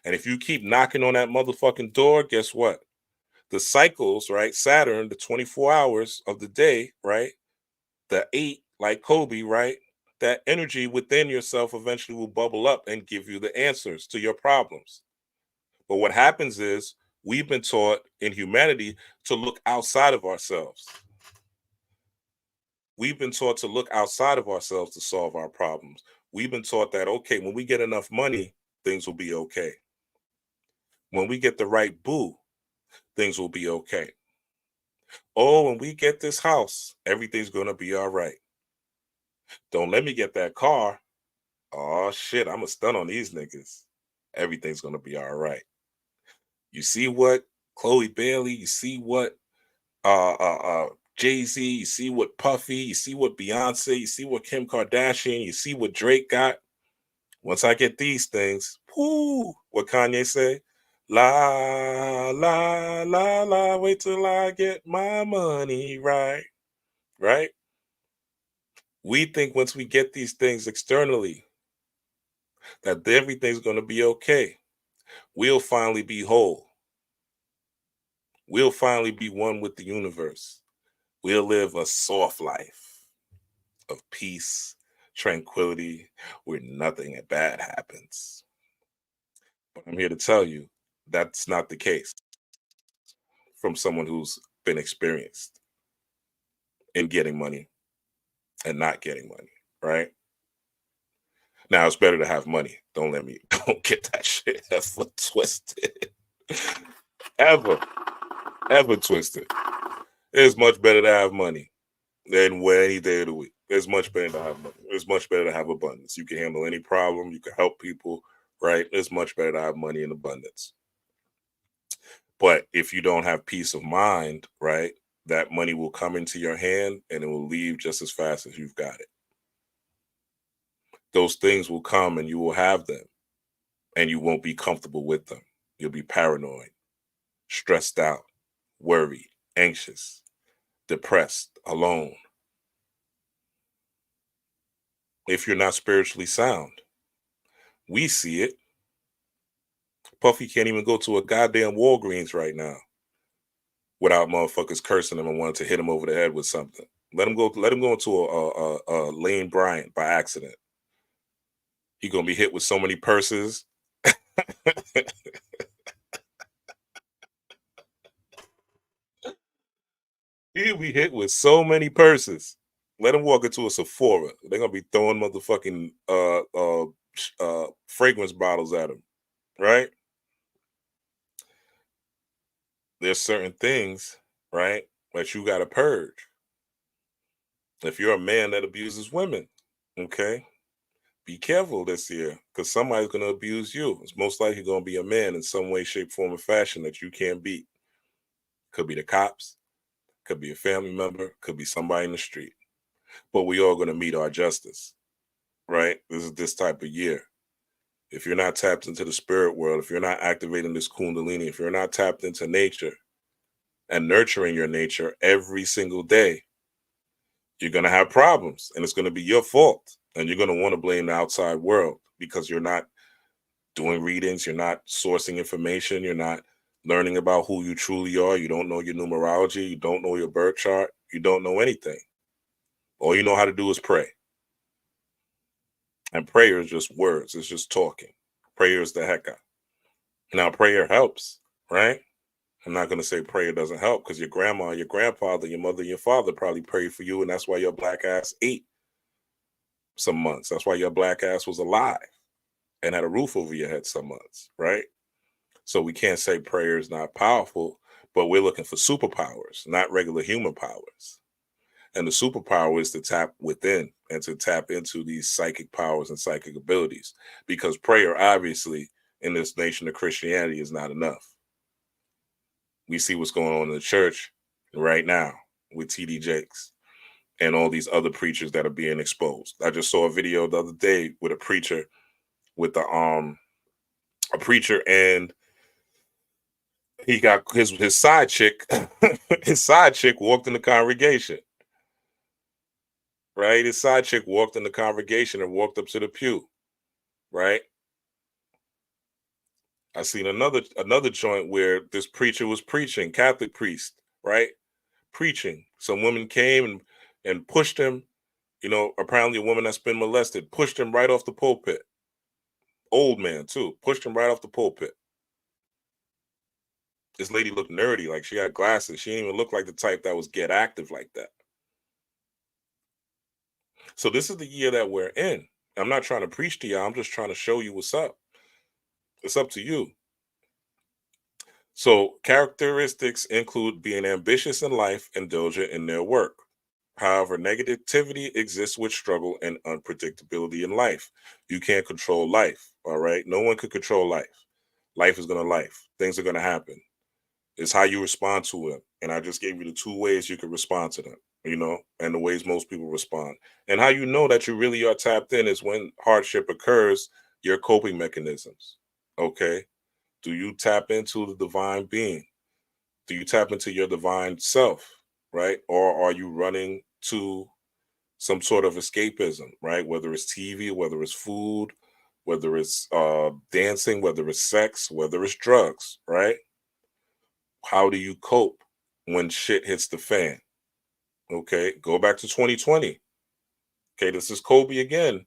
And if you keep knocking on that motherfucking door, guess what? The cycles, right? Saturn, the 24 hours of the day, right? The 8, like Kobe, right? That energy within yourself eventually will bubble up and give you the answers to your problems. But what happens is we've been taught in humanity to look outside of ourselves. We've been taught to look outside of ourselves to solve our problems. We've been taught that, okay, when we get enough money, things will be okay. When we get the right boo, things will be okay. Oh, when we get this house, everything's going to be all right. Don't let me get that car. Oh, shit, I'm a stun on these niggas. Everything's going to be all right. You see what Chloe Bailey, you see what Jay-Z, you see what Puffy, you see what Beyonce, you see what Kim Kardashian, you see what Drake got. Once I get these things, whoo, what Kanye say? La, la, la, la, wait till I get my money right. Right? We think once we get these things externally, that everything's going to be okay. We'll finally be whole. We'll finally be one with the universe. We'll live a soft life of peace, tranquility, where nothing bad happens. But I'm here to tell you that's not the case from someone who's been experienced in getting money and not getting money, right? Now it's better to have money. Don't get that shit ever twisted. ever, ever twisted. It's much better to have money than any day of the week. It's much better to have money. It's much better to have abundance. You can handle any problem. You can help people, right? It's much better to have money in abundance. But if you don't have peace of mind, right, that money will come into your hand and it will leave just as fast as you've got it. Those things will come and you will have them and you won't be comfortable with them. You'll be paranoid, stressed out, worried, anxious, depressed, alone. If you're not spiritually sound, we see it. Puffy can't even go to a goddamn Walgreens right now without motherfuckers cursing him and wanting to hit him over the head with something. Let him go into a Lane Bryant by accident. He gonna be hit with so many purses. He'll be hit with so many purses. Let him walk into a Sephora. They're gonna be throwing motherfucking fragrance bottles at him, right? There's certain things, right, that you gotta purge. If you're a man that abuses women, okay, be careful this year because somebody's gonna abuse you. It's most likely gonna be a man in some way, shape, form, or fashion that you can't beat. Could be the cops, could be a family member, could be somebody in the street. But we all gonna meet our justice, right? This is this type of year. If you're not tapped into the spirit world, if you're not activating this kundalini, if you're not tapped into nature and nurturing your nature every single day, you're going to have problems and it's going to be your fault. And you're going to want to blame the outside world because you're not doing readings, you're not sourcing information, you're not learning about who you truly are. You don't know your numerology, you don't know your birth chart, you don't know anything. All you know how to do is pray. And prayer is just words, it's just talking. Prayer is the hecka. Now, prayer helps, right? I'm not going to say prayer doesn't help because your grandma, your grandfather, your mother, your father probably prayed for you. And that's why your black ass ate some months. That's why your black ass was alive and had a roof over your head some months, right? So we can't say prayer is not powerful, but we're looking for superpowers, not regular human powers. And the superpower is to tap within and to tap into these psychic powers and psychic abilities because prayer, obviously, in this nation of Christianity is not enough. We see what's going on in the church right now with TD Jakes and all these other preachers that are being exposed. I just saw a video the other day with a preacher with a preacher and he got his side chick his side chick walked in the congregation. Right? His side chick walked in the congregation and walked up to the pew, right? I seen another joint where this preacher was preaching, Catholic priest, right? Preaching. Some woman came and pushed him. You know, apparently a woman that's been molested pushed him right off the pulpit. Old man too, pushed him right off the pulpit. This lady looked nerdy, like she had glasses. She didn't even look like the type that was get active like that. So this is the year that we're in. I'm not trying to preach to y'all. I'm just trying to show you what's up. It's up to you. So characteristics include being ambitious in life and diligent in their work. However, negativity exists with struggle and unpredictability in life. You can't control life, all right? No one can control life. Life is going to life. Things are going to happen. It's how you respond to it. And I just gave you the two ways you can respond to them, you know, and the ways most people respond. And how you know that you really are tapped in is when hardship occurs, your coping mechanisms. Okay. Do you tap into the divine being? Do you tap into your divine self, right? Or are you running to some sort of escapism, right? Whether it's TV, whether it's food, whether it's dancing, whether it's sex, whether it's drugs, right? How do you cope when shit hits the fan? Okay, go back to 2020. Okay, this is Kobe again.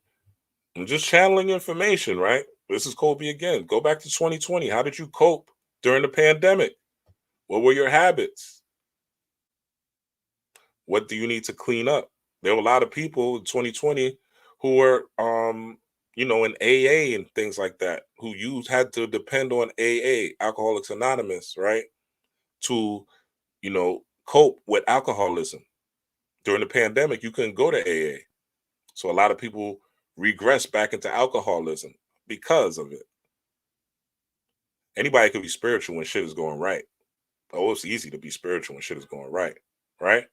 I'm just channeling information, right? This is Kobe again. Go back to 2020. How did you cope during the pandemic? What were your habits? What do you need to clean up? There were a lot of people in 2020 who were you know, in AA and things like that, who had to depend on AA, Alcoholics Anonymous, right? To, you know, cope with alcoholism. During the pandemic, you couldn't go to AA. So a lot of people regress back into alcoholism because of it. Anybody could be spiritual when shit is going right. Oh, it's easy to be spiritual when shit is going right, right?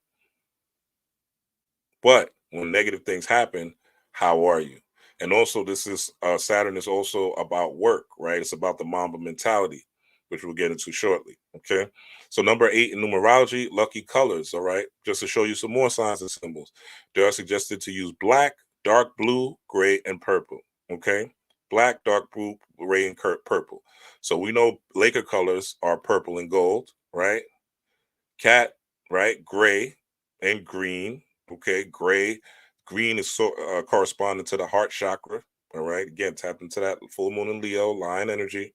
But when negative things happen, how are you? And also, this is Saturn is also about work, right? It's about the Mamba mentality, which we'll get into shortly. Okay. So, number 8 in numerology, lucky colors. All right. Just to show you some more signs and symbols, they are suggested to use black, dark blue, gray, and purple. Okay. Black, dark blue, gray, and purple. So, we know Laker colors are purple and gold, right? Cat, right? Gray and green. Okay, gray, green is corresponding to the heart chakra. All right. Again, tap into that full moon in Leo, lion energy.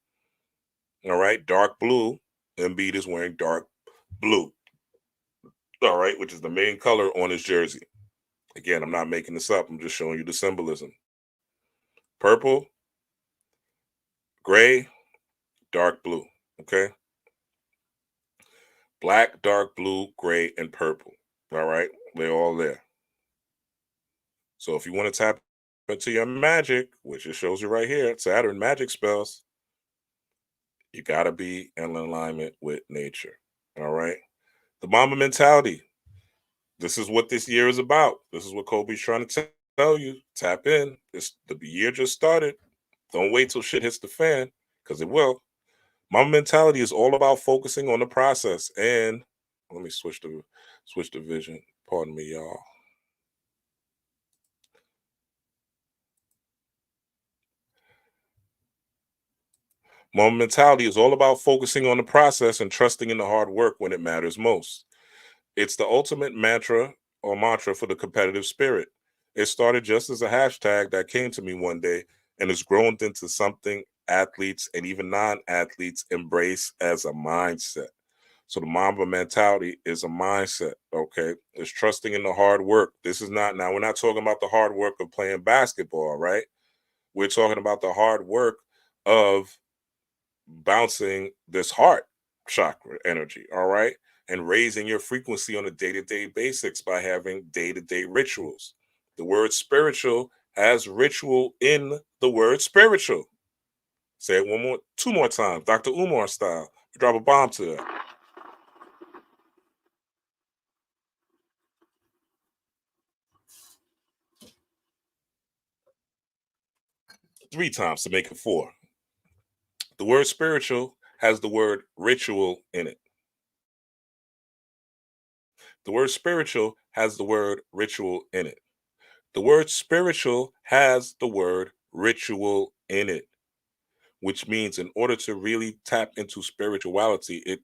All right. Dark blue. Embiid is wearing dark blue. All right. Which is the main color on his jersey. Again, I'm not making this up. I'm just showing you the symbolism. Purple, gray, dark blue. Okay. Black, dark blue, gray, and purple. All right. They're all there. So if you want to tap into your magic, which it shows you right here, Saturn magic spells, you got to be in alignment with nature. All right. The Mamba mentality. This is what this year is about. This is what Kobe's trying to tell you. Tap in. The year just started. Don't wait till shit hits the fan, because it will. Mamba mentality is all about focusing on the process. And let me switch the vision. Pardon me, y'all. Mamba mentality is all about focusing on the process and trusting in the hard work when it matters most. It's the ultimate mantra for the competitive spirit. It started just as a hashtag that came to me one day and has grown into something athletes and even non-athletes embrace as a mindset. So the Mamba mentality is a mindset, okay? It's trusting in the hard work. This is not, now we're not talking about the hard work of playing basketball, right? We're talking about the hard work of bouncing this heart chakra energy, all right? And raising your frequency on a day to day basis by having day to day rituals. The word spiritual has ritual in the word spiritual. Say it two more times, Dr. Umar style. Drop a bomb to that. Three times to make it four. The word spiritual has the word ritual in it. The word spiritual has the word ritual in it. The word spiritual has the word ritual in it, which means in order to really tap into spirituality, it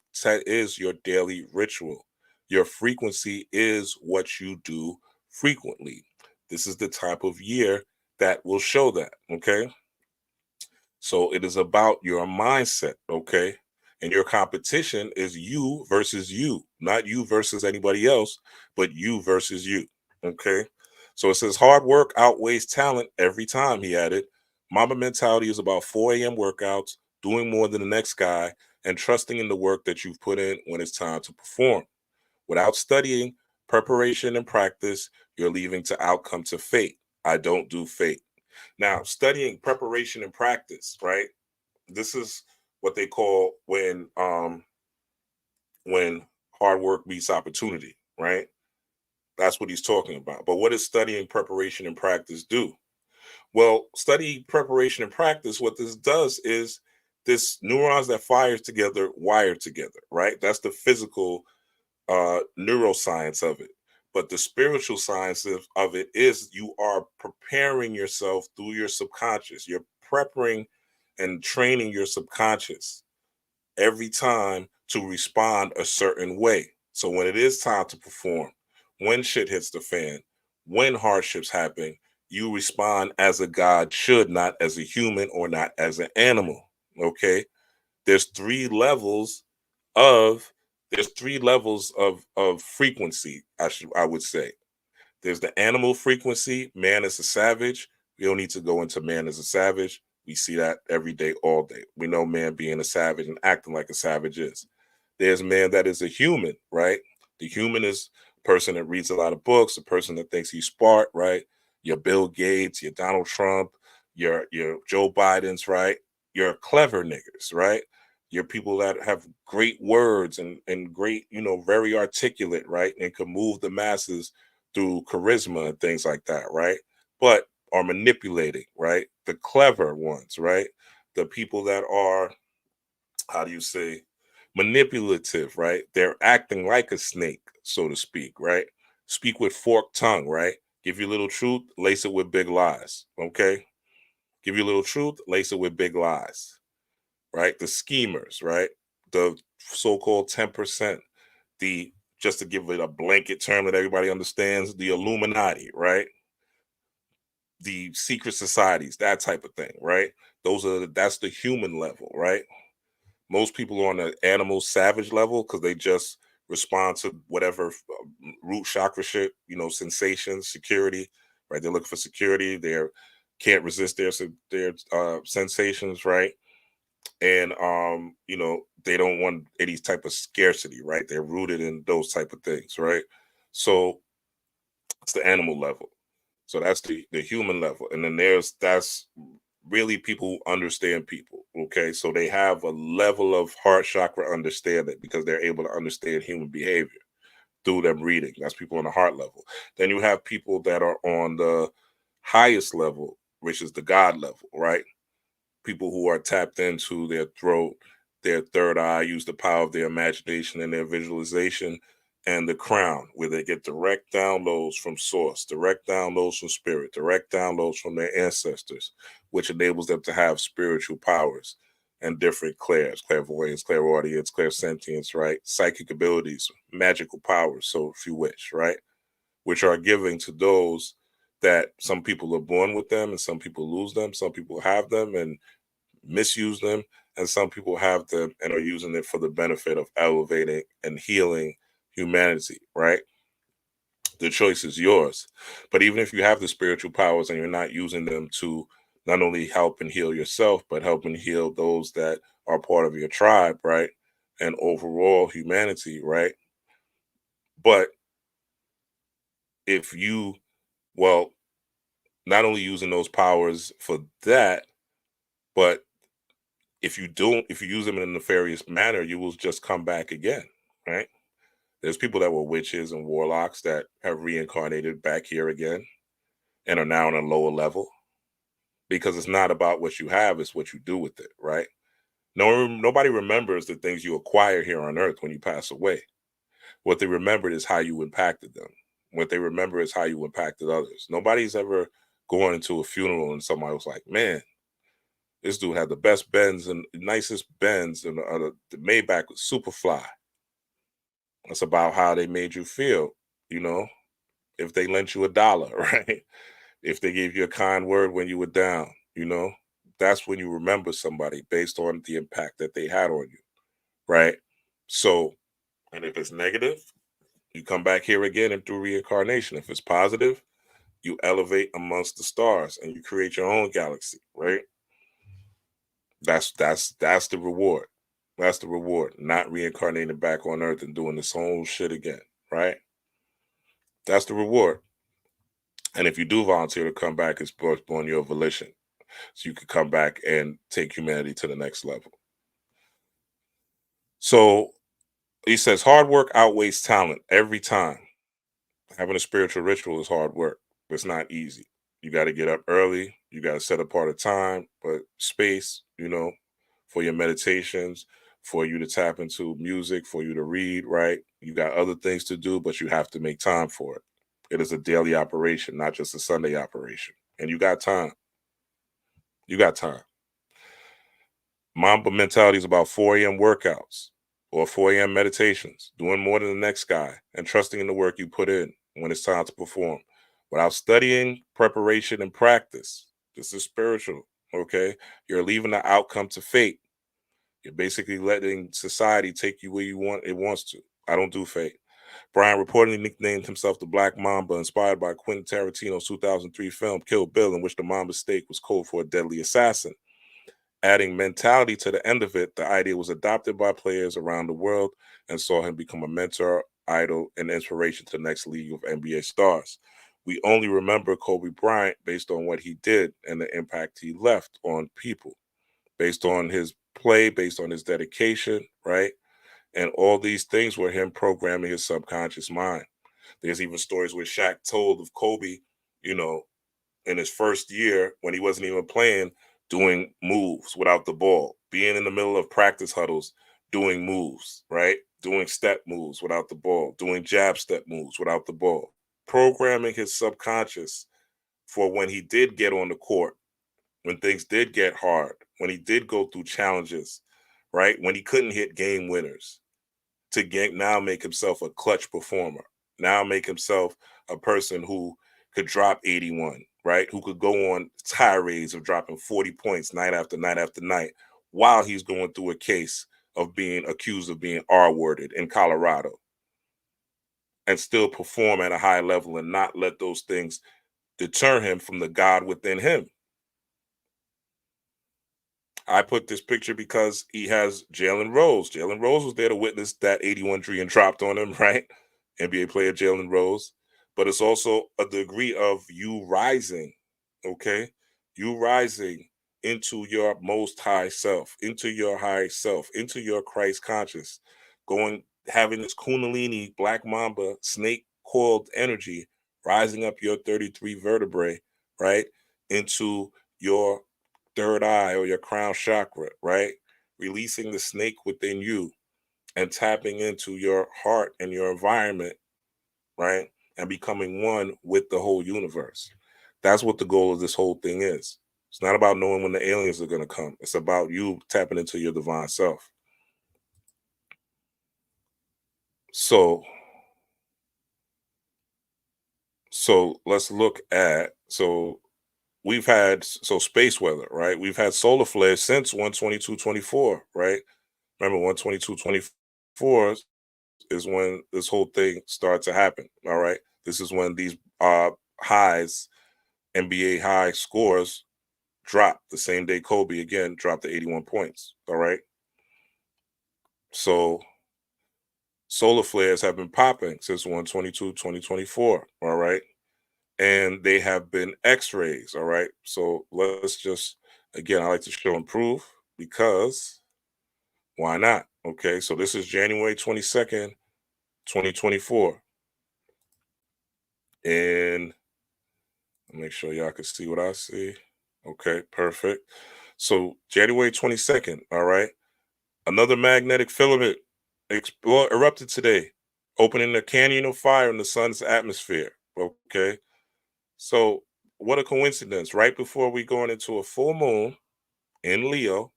is your daily ritual. Your frequency is what you do frequently. This is the type of year that will show that. Okay. So it is about your mindset. Okay. And your competition is you versus you, not you versus anybody else, but you versus you. Okay. So it says hard work outweighs talent every time, he added. Mamba mentality is about 4 a.m. workouts, doing more than the next guy, and trusting in the work that you've put in when it's time to perform. Without studying, preparation, and practice, you're leaving to outcome to fate. I don't do fate. Now, studying, preparation, and practice, right? This is what they call when hard work meets opportunity, right? That's what he's talking about. But what does studying, preparation, and practice do? Well, study, preparation, and practice, what this does is this neurons that fires together wire together, right? That's the physical neuroscience of it. But the spiritual science of it is you are preparing yourself through your subconscious. You're preparing and training your subconscious every time to respond a certain way. So when it is time to perform, when shit hits the fan, when hardships happen, you respond as a god should, not as a human or not as an animal. Okay. There's three levels of there's 3 levels of frequency, I would say. There's the animal frequency, man is a savage. We don't need to go into man as a savage. We see that every day, all day. We know man being a savage and acting like a savage is. There's man that is a human, right? The human is a person that reads a lot of books, a person that thinks he's smart, right? Your Bill Gates, your Donald Trump, your Joe Biden's, right? Your clever niggas, right? Your people that have great words and great, very articulate, right? And can move the masses through charisma and things like that, right? But are manipulating, right? The clever ones, right? The people that are, how do you say, manipulative, right? They're acting like a snake, so to speak, right? Speak with forked tongue, right? Give you a little truth, lace it with big lies, okay? Give you a little truth, lace it with big lies, right? The schemers, right? The so-called 10%, the just to give it a blanket term that everybody understands, the Illuminati, right? the secret societies, that type of thing, right? That's the human level, right? Most people are on the animal savage level because they just respond to whatever root chakra shit, sensations, security, right? They're looking for security. They're can't resist their sensations, right? And they don't want any type of scarcity, right? They're rooted in those type of things, right? So it's the animal level. So that's the human level, and then that's really people who understand people. Okay, so they have a level of heart chakra understanding because they're able to understand human behavior through them reading. That's people on the heart level. Then you have people that are on the highest level, which is the God level, right? People who are tapped into their throat, their third eye, use the power of their imagination and their visualization, and the crown, where they get direct downloads from source, direct downloads from spirit, direct downloads from their ancestors, which enables them to have spiritual powers and different clairvoyance, clairaudience, clairsentience, right? Psychic abilities, magical powers, so if you wish, right? Which are giving to those that some people are born with them and some people lose them, some people have them and misuse them, and some people have them and are using it for the benefit of elevating and healing humanity, right? The choice is yours. But even if you have the spiritual powers and you're not using them to not only help and heal yourself, but help and heal those that are part of your tribe, right? And overall humanity, right? But if you, well, not only using those powers for that, but if you use them in a nefarious manner, you will just come back again, right? There's people that were witches and warlocks that have reincarnated back here again and are now on a lower level because it's not about what you have, it's what you do with it, right? Nobody remembers the things you acquire here on earth when you pass away. What they remembered is how you impacted them. What they remember is how you impacted others. Nobody's ever going into a funeral and somebody was like, man, this dude had the best Benz and nicest Benz, and the Maybach was super fly. That's about how they made you feel, you know, if they lent you $1, right? If they gave you a kind word when you were down, that's when you remember somebody based on the impact that they had on you, right? So, and if it's negative, you come back here again and through reincarnation. If it's positive, you elevate amongst the stars and you create your own galaxy, right? That's the reward. That's the reward. Not reincarnating back on Earth and doing this whole shit again, right? That's the reward. And if you do volunteer to come back, it's based on your volition, so you can come back and take humanity to the next level. So he says hard work outweighs talent every time. Having a spiritual ritual is hard work. It's not easy. You got to get up early. You got to set apart a time, but space, for your meditations, for you to tap into music, for you to read, right? You got other things to do, but you have to make time for it. It is a daily operation, not just a Sunday operation. And you got time. You got time. Mamba mentality is about 4 a.m. workouts or 4 a.m. meditations, doing more than the next guy, and trusting in the work you put in when it's time to perform. Without studying, preparation, and practice, this is spiritual, okay? You're leaving the outcome to fate. You're basically letting society take you where it wants to. I don't do fate. Brian reportedly nicknamed himself the Black Mamba, inspired by Quentin Tarantino's 2003 film Kill Bill, in which the Mamba steak was code for a deadly assassin. Adding mentality to the end of it, the idea was adopted by players around the world and saw him become a mentor, idol, and inspiration to the next league of NBA stars. We only remember Kobe Bryant based on what he did and the impact he left on people, based on his play, based on his dedication, right? And all these things were him programming his subconscious mind. There's even stories where Shaq told of Kobe, you know, in his first year when he wasn't even playing, doing moves without the ball, being in the middle of practice huddles, doing moves, right? Doing step moves without the ball, doing jab step moves without the ball, programming his subconscious for when he did get on the court, when things did get hard, when he did go through challenges, right? When he couldn't hit game winners, to get now make himself a clutch performer, now make himself a person who could drop 81, right? Who could go on tirades of dropping 40 points night after night after night while he's going through a case of being accused of being R-worded in Colorado, and still perform at a high level and not let those things deter him from the God within him. I put this picture because he has Jalen Rose. Jalen Rose was there to witness that 81 tree and dropped on him, right? NBA player Jalen Rose. But it's also a degree of you rising, okay? You rising into your most high self, into your high self, into your Christ conscious, going, having this Kundalini, Black Mamba, snake coiled energy, rising up your 33 vertebrae, right? Into your third eye or your crown chakra, right? Releasing the snake within you and tapping into your heart and your environment, right? And becoming one with the whole universe. That's what the goal of this whole thing is. It's not about knowing when the aliens are going to come. It's about you tapping into your divine self. So let's look at, we've had space weather, right? We've had solar flares since 12224, right? Remember 12224 is when this whole thing started to happen. All right. This is when these highs, NBA high scores, dropped the same day Kobe again dropped the 81 points. All right. So solar flares have been popping since 122-2024. All right. And they have been X-rays. All right. So let's just, again, I like to show and prove, because why not? Okay. So this is January 22nd, 2024. And make sure y'all can see what I see. Okay, perfect. So January 22nd, all right. Another magnetic filament erupted today, opening a canyon of fire in the sun's atmosphere. Okay. So what a coincidence. Right before we going into a full moon in Leo,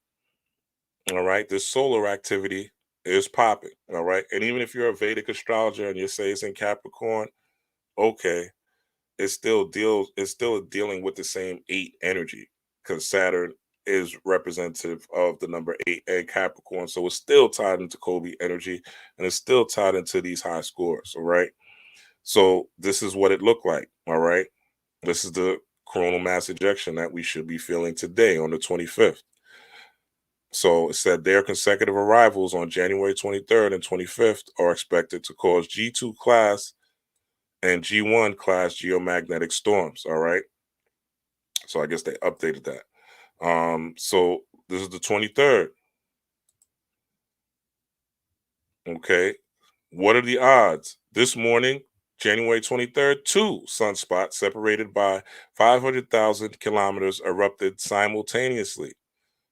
all right, this solar activity is popping. All right. And even if you're a Vedic astrologer and you say it's in Capricorn, okay, it's still dealing with the same 8 energy, because Saturn is representative of the number 8 and Capricorn. So it's still tied into Kobe energy, and it's still tied into these high scores. All right. So this is what it looked like. All right. This is the coronal mass ejection that we should be feeling today on the 25th. So it said their consecutive arrivals on January 23rd and 25th are expected to cause G2 class and G1 class geomagnetic storms. All right. So I guess they updated that. So this is the 23rd. Okay. What are the odds? This morning, January 23rd, 2 sunspots separated by 500,000 kilometers erupted simultaneously.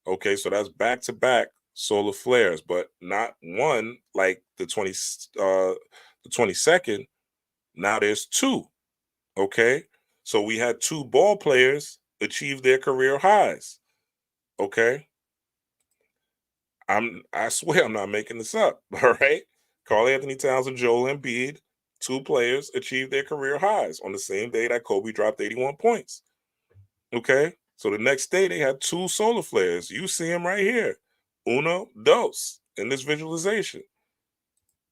Okay, so that's back to back solar flares, but not one like the 22nd. Now there's 2. Okay. So we had 2 ball players achieve their career highs. Okay. I swear I'm not making this up. All right. Karl Anthony Towns and Joel Embiid, 2 players achieved their career highs on the same day that Kobe dropped 81 points. Okay. So the next day they had 2 solar flares. You see them right here. Uno, dos in this visualization.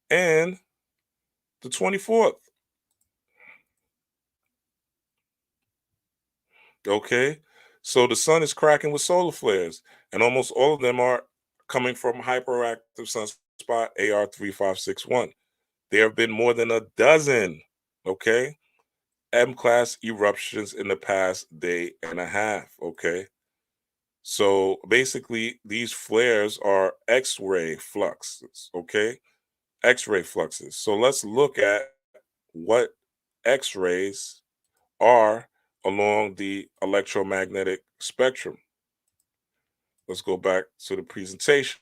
And the 24th. Okay. So the sun is cracking with solar flares, and almost all of them are coming from hyperactive sunspot AR3561. There have been more than a dozen, okay, M-class eruptions in the past day and a half, okay? So basically, these flares are X-ray fluxes, okay? X-ray fluxes. So let's look at what X-rays are along the electromagnetic spectrum. Let's go back to the presentation.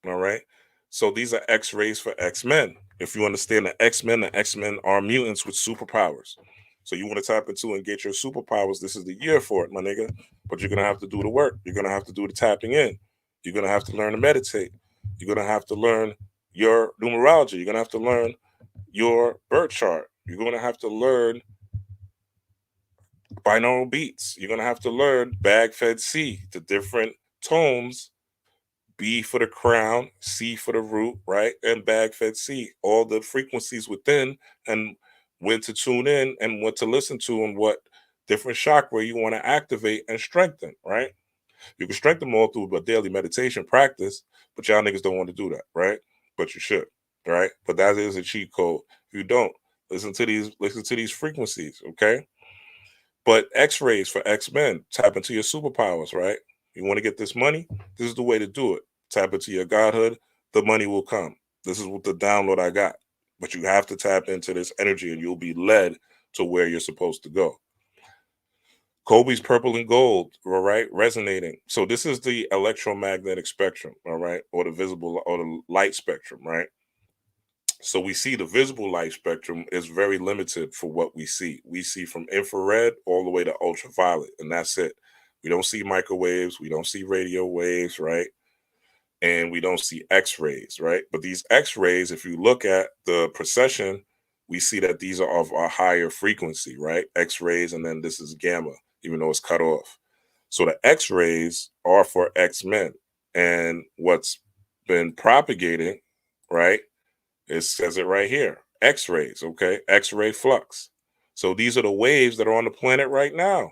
All right. So these are X-rays for X-Men. If you understand the X-Men are mutants with superpowers. So you want to tap into and get your superpowers. This is the year for it, my nigga. But you're gonna have to do the work. You're gonna have to do the tapping in. You're gonna have to learn to meditate. You're gonna have to learn your numerology. You're gonna have to learn your birth chart. You're gonna have to learn binaural beats. You're gonna have to learn bag fed C, the different tones. B for the crown, C for the root, right? And bag fed C, all the frequencies within, and when to tune in and what to listen to and what different chakra you want to activate and strengthen, right? You can strengthen them all through a daily meditation practice, but y'all niggas don't want to do that, right? But you should, right? But that is a cheat code. If you don't, listen to these frequencies, okay? But X-rays for X-Men, tap into your superpowers, right? You want to get this money? This is the way to do it. Tap into your godhood, the money will come. This is what the download I got. But you have to tap into this energy and you'll be led to where you're supposed to go. Kobe's purple and gold, all right, resonating. So this is the electromagnetic spectrum, all right, or the visible or the light spectrum, right? So we see the visible light spectrum is very limited for what we see. We see from infrared all the way to ultraviolet, and that's it. We don't see microwaves, we don't see radio waves, right? And we don't see X-rays, right? But these X-rays, if you look at the procession, we see that these are of a higher frequency, right? X-rays, and then this is gamma, even though it's cut off. So the X-rays are for X-Men. And what's been propagating, right? It says it right here. X-rays, okay? X-ray flux. So these are the waves that are on the planet right now,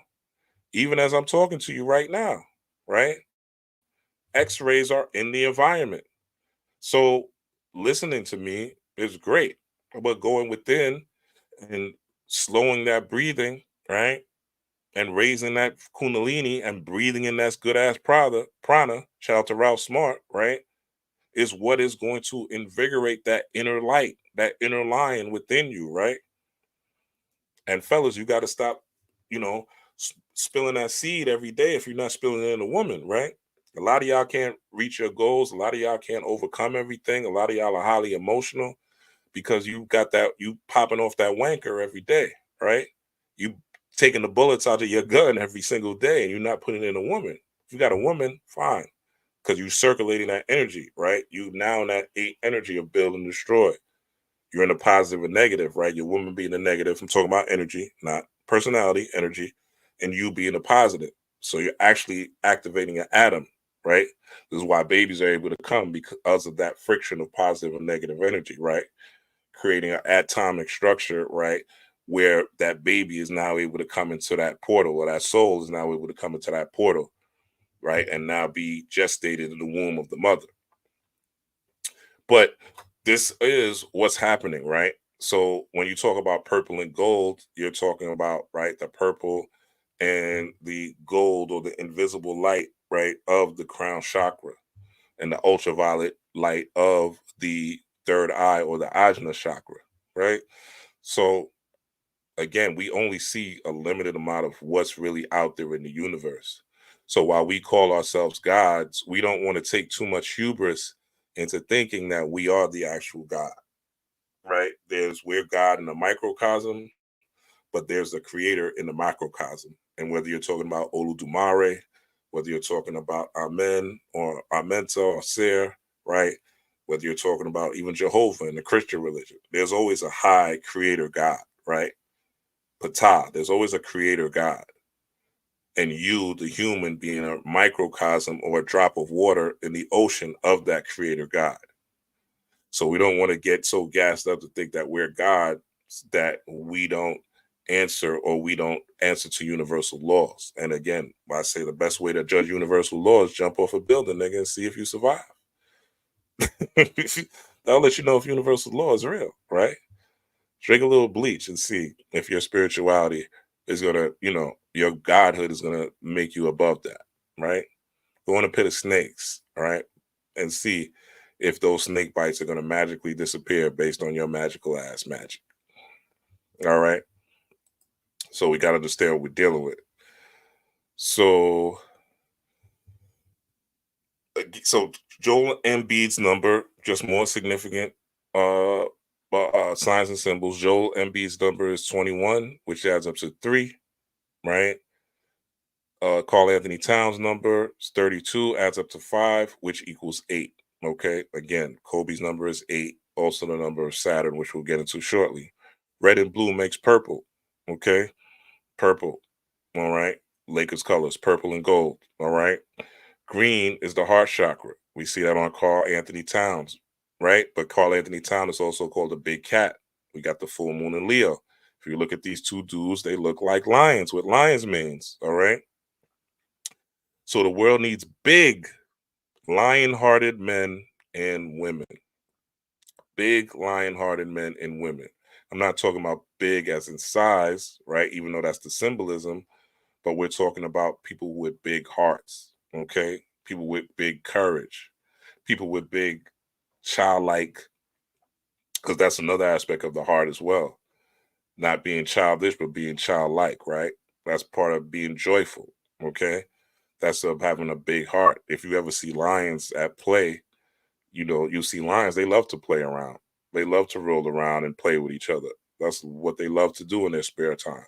even as I'm talking to you right now, right? X-rays are in the environment. So listening to me is great, but going within and slowing that breathing, right? And raising that kundalini and breathing in that good ass prana, shout out to Ralph Smart, right? Is what is going to invigorate that inner light, that inner lion within you, right? And fellas, you got to stop, you know, spilling that seed every day if you're not spilling it in a woman, right? A lot of y'all can't reach your goals. A lot of y'all can't overcome everything. A lot of y'all are highly emotional because you got that, you popping off that wanker every day, right? You taking the bullets out of your gun every single day and you're not putting in a woman. If you got a woman, fine. Because you're circulating that energy, right? You now in that 8 energy of build and destroy. You're in a positive and negative, right? Your woman being a negative. I'm talking about energy, not personality, energy, and you being a positive. So you're actually activating an atom, right? This is why babies are able to come because of that friction of positive and negative energy, right? Creating an atomic structure, right? Where that baby is now able to come into that portal, or that soul is now able to come into that portal, right? And now be gestated in the womb of the mother. But this is what's happening, right? So when you talk about purple and gold, you're talking about, right, the purple and the gold or the invisible light, right, of the crown chakra and the ultraviolet light of the third eye or the ajna chakra, right? So again, we only see a limited amount of what's really out there in the universe. So while we call ourselves gods, we don't want to take too much hubris into thinking that we are the actual God, right? We're God in the microcosm, but there's a creator in the macrocosm. And whether you're talking about Oludumare, whether you're talking about Amen or Amenta or Ser, right? Whether you're talking about even Jehovah in the Christian religion, there's always a high creator God, right? Ptah, there's always a creator God. And you, the human, being a microcosm or a drop of water in the ocean of that creator God. So we don't want to get so gassed up to think that we're God that we don't answer or we don't answer to universal laws. And again, I say the best way to judge universal laws, jump off a building, nigga, and see if you survive. That'll let you know if universal law is real, right? Drink a little bleach and see if your spirituality is gonna, your godhood is gonna make you above that, right? Go in a pit of snakes, all right, and see if those snake bites are gonna magically disappear based on your magical ass magic. All right. So we gotta understand what we're dealing with. So so Joel Embiid's number, just more significant signs and symbols. Joel Embiid's number is 21, which adds up to 3, right? Carl Anthony Towns' number is 32, adds up to 5, which equals 8. Okay. Again, Kobe's number is 8, also the number of Saturn, which we'll get into shortly. Red and blue makes purple. Okay. Purple. All right. Lakers colors, purple and gold. All right. Green is the heart chakra. We see that on Carl Anthony Towns, right? But Carl Anthony Towns is also called a big cat. We got the full moon in Leo. If you look at these two dudes, they look like lions with lions' manes. All right. So the world needs big, lion hearted men and women. Big, lion hearted men and women. I'm not talking about big as in size, right? Even though that's the symbolism, but we're talking about people with big hearts, okay? People with big courage, people with big childlike, because that's another aspect of the heart as well. Not being childish, but being childlike, right? That's part of being joyful, okay? That's of having a big heart. If you ever see lions at play, you see lions, they love to play around. They love to roll around and play with each other. That's what they love to do in their spare time,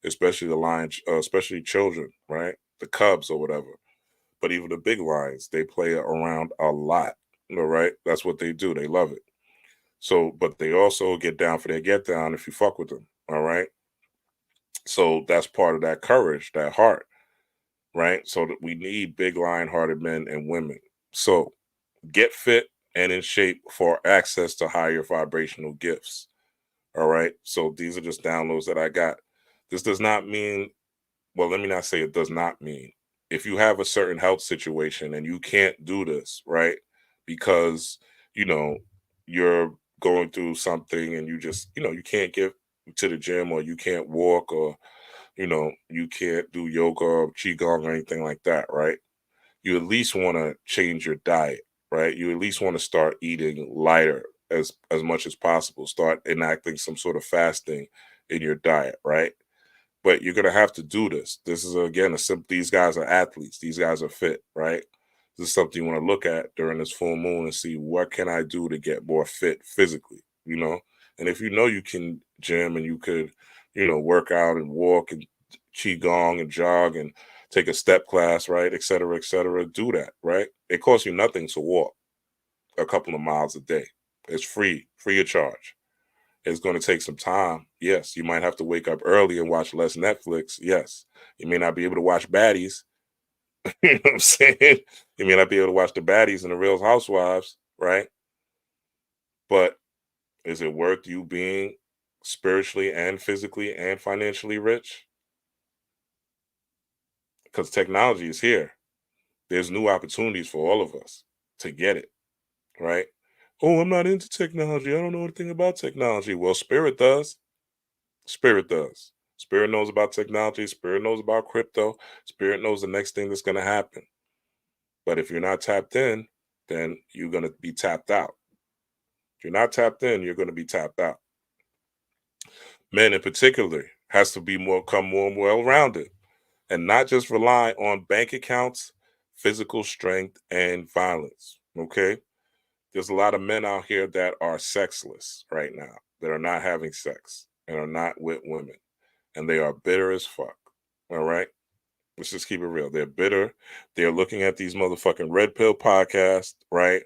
especially the lions, especially children, right? The cubs or whatever. But even the big lions, they play around a lot. All right. That's what they do. They love it. So, but they also get down for their get down if you fuck with them. All right. So that's part of that courage, that heart, right? So that we need big lion hearted men and women. So get fit and in shape for access to higher vibrational gifts. All right. So these are just downloads that I got. This does not mean, well, let me not say it does not mean. If you have a certain health situation and you can't do this, right? Because, you know, you're going through something and you just, you can't get to the gym or you can't walk or, you can't do yoga or qigong or anything like that, right? You at least want to change your diet, right? You at least want to start eating lighter as much as possible. Start enacting some sort of fasting in your diet, right? But you're gonna have to do this. This is again a simple. These guys are athletes. These guys are fit, right? This is something you want to look at during this full moon and see what can I do to get more fit physically, And if you know you can gym and you could, work out and walk and qigong and jog and take a step class, right, et cetera, do that, right? It costs you nothing to walk a couple of miles a day. It's free of charge. It's going to take some time. Yes, you might have to wake up early and watch less Netflix. Yes, you may not be able to watch baddies. You know what I'm saying? You may not be able to watch the baddies and the Real Housewives, right? But is it worth you being spiritually and physically and financially rich? Because technology is here. There's new opportunities for all of us to get it, right? Oh, I'm not into technology. I don't know anything about technology. Well, spirit does. Spirit does. Spirit knows about technology. Spirit knows about crypto. Spirit knows the next thing that's going to happen. But if you're not tapped in, then you're going to be tapped out. If you're not tapped in, you're going to be tapped out. Men in particular has to be come more well-rounded and not just rely on bank accounts, physical strength, and violence. Okay? There's a lot of men out here that are sexless right now, that are not having sex and are not with women. And they are bitter as fuck. All right. Let's just keep it real. They're bitter. They're looking at these motherfucking red pill podcasts, right?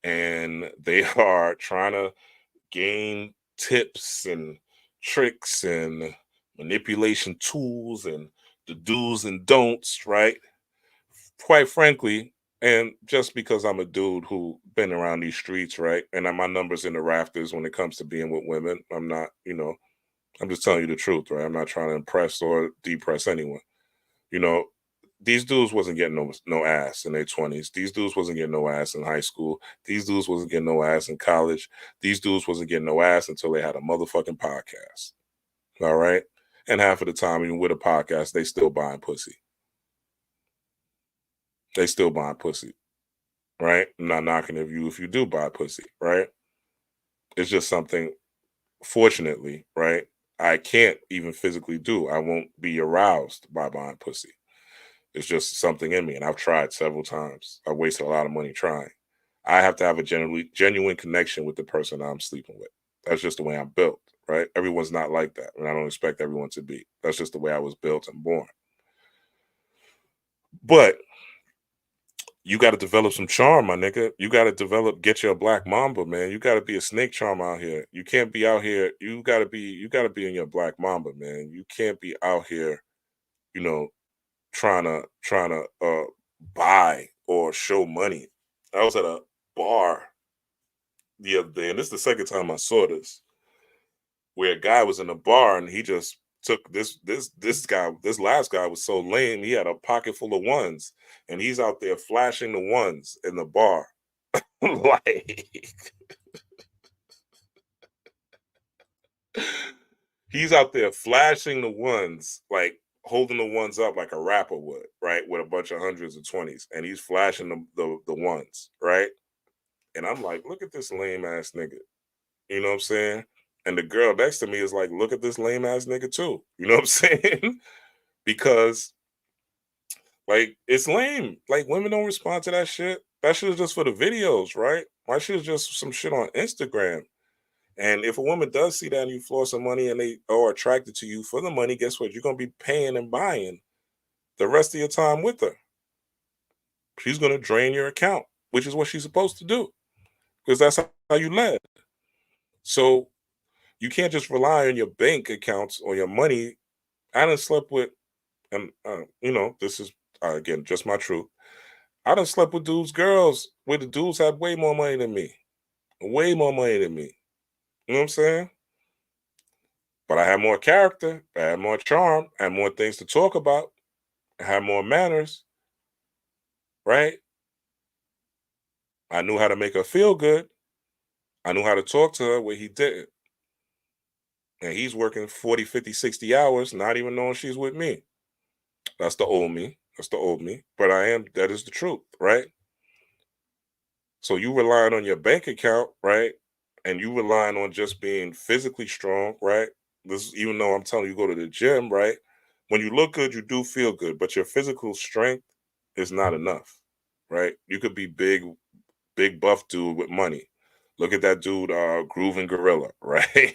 And they are trying to gain tips and tricks and manipulation tools and the do's and don'ts, right? Quite frankly, and just because I'm a dude who been around these streets, right? And my numbers in the rafters when it comes to being with women. I'm not, I'm just telling you the truth, right? I'm not trying to impress or depress anyone. You know, these dudes wasn't getting no ass in their 20s. These dudes wasn't getting no ass in high school. These dudes wasn't getting no ass in college. These dudes wasn't getting no ass until they had a motherfucking podcast. All right. And half of the time, even with a podcast, they still buying pussy. They still buying pussy. Right. I'm not knocking if you do buy pussy, right? It's just something, fortunately, right? I can't even physically do. I won't be aroused by buying pussy. It's just something in me, and I've tried several times. I wasted a lot of money trying. I have to have a genuine connection with the person I'm sleeping with. That's just the way I'm built, right? Everyone's not like that, and I don't expect everyone to be. That's just the way I was built and born. But you got to develop some charm, my nigga. You got to get your black mamba, man. You got to be a snake charm out here. You can't be out here. You got to be in your black mamba, man. You can't be out here you know, trying to buy or show money. I was at a bar the other day, and this is the second time I saw this, where a guy was in a bar and he just took this last guy was so lame. He had a pocket full of ones, and he's out there flashing the ones in the bar. Like he's out there flashing the ones, like holding the ones up like a rapper would, right? With a bunch of hundreds of 20s, and he's flashing the ones, right? And I'm like, look at this lame ass nigga. You know what I'm saying? And the girl next to me is like, look at this lame ass nigga too. You know what I'm saying? Because like it's lame. Like women don't respond to that shit. That shit is just for the videos, right? My shit is just some shit on Instagram. And if a woman does see that and you floor some money and they are attracted to you for the money, guess what? You're gonna be paying and buying the rest of your time with her. She's gonna drain your account, which is what she's supposed to do, because that's how you led. So you can't just rely on your bank accounts or your money. I done slept with, and this is again just my truth. I done slept with dudes, girls, where the dudes had way more money than me, way more money than me. You know what I'm saying? But I had more character, I had more charm, I had more things to talk about, I had more manners, right? I knew how to make her feel good. I knew how to talk to her where he didn't. And he's working 40, 50, 60 hours, not even knowing she's with me. That's the old me. That's the old me. But that is the truth, right? So you relying on your bank account, right? And you relying on just being physically strong, right? This, even though I'm telling you go to the gym, right? When you look good, you do feel good, but your physical strength is not enough, right? You could be big buff dude with money. Look at that dude, Grooving Gorilla, right?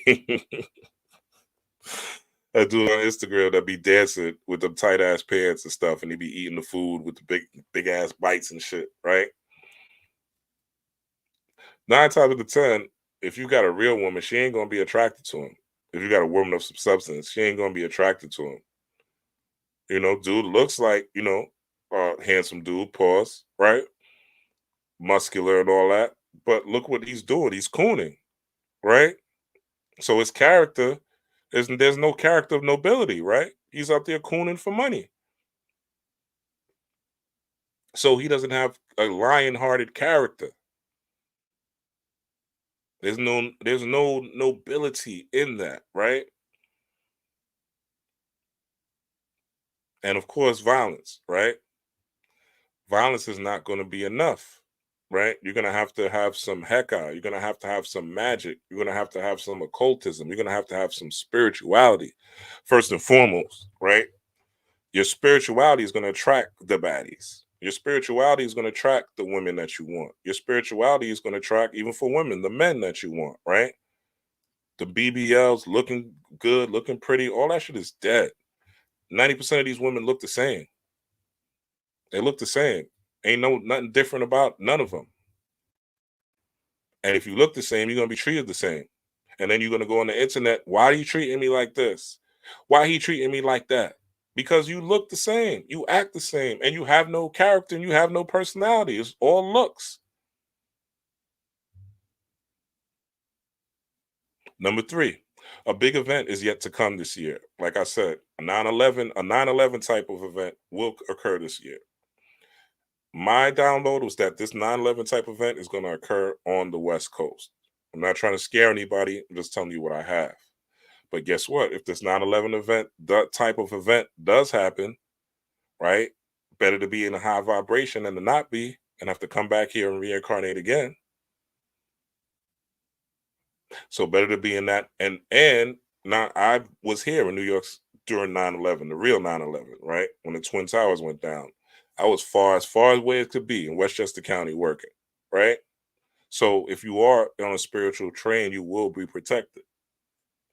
That dude on Instagram that be dancing with them tight ass pants and stuff, and he be eating the food with the big ass bites and shit, right? 9 times out of 10, if you got a real woman, she ain't gonna be attracted to him. If you got a woman of some substance, she ain't gonna be attracted to him. Dude looks like, handsome dude, pause, right? Muscular and all that. But look what he's doing. He's cooning, right? So his character there's no character of nobility, right? He's out there cooning for money. So he doesn't have a lion-hearted character. There's no nobility in that, right? And of course, violence, right? Violence is not going to be enough, right? You're going to have some heka. You're going to have some magic. You're going to have some occultism. You're going to have some spirituality, first and foremost, right? Your spirituality is going to attract the baddies. Your spirituality is going to attract the women that you want. Your spirituality is going to attract, even for women, the men that you want, right? The BBLs looking good, looking pretty, all that shit is dead. 90% of these women look the same. They look the same. Ain't nothing different about none of them. And if you look the same, you're gonna be treated the same. And then you're gonna go on the internet. Why are you treating me like this? Why he treating me like that? Because you look the same, you act the same, and you have no character and you have no personality. It's all looks. Number three, a big event is yet to come this year. Like I said, a 9/11 type of event will occur this year. My download was that this 9/11 type event is going to occur on the West Coast. I'm not trying to scare anybody. I'm just telling you what I have. But guess what? If this 9/11 event, that type of event does happen, right? Better to be in a high vibration than to not be and have to come back here and reincarnate again. So better to be in that. And now I was here in New York during 9/11, the real 9/11, right? When the Twin Towers went down. I was as far away as could be in Westchester County working, right? So if you are on a spiritual train, you will be protected.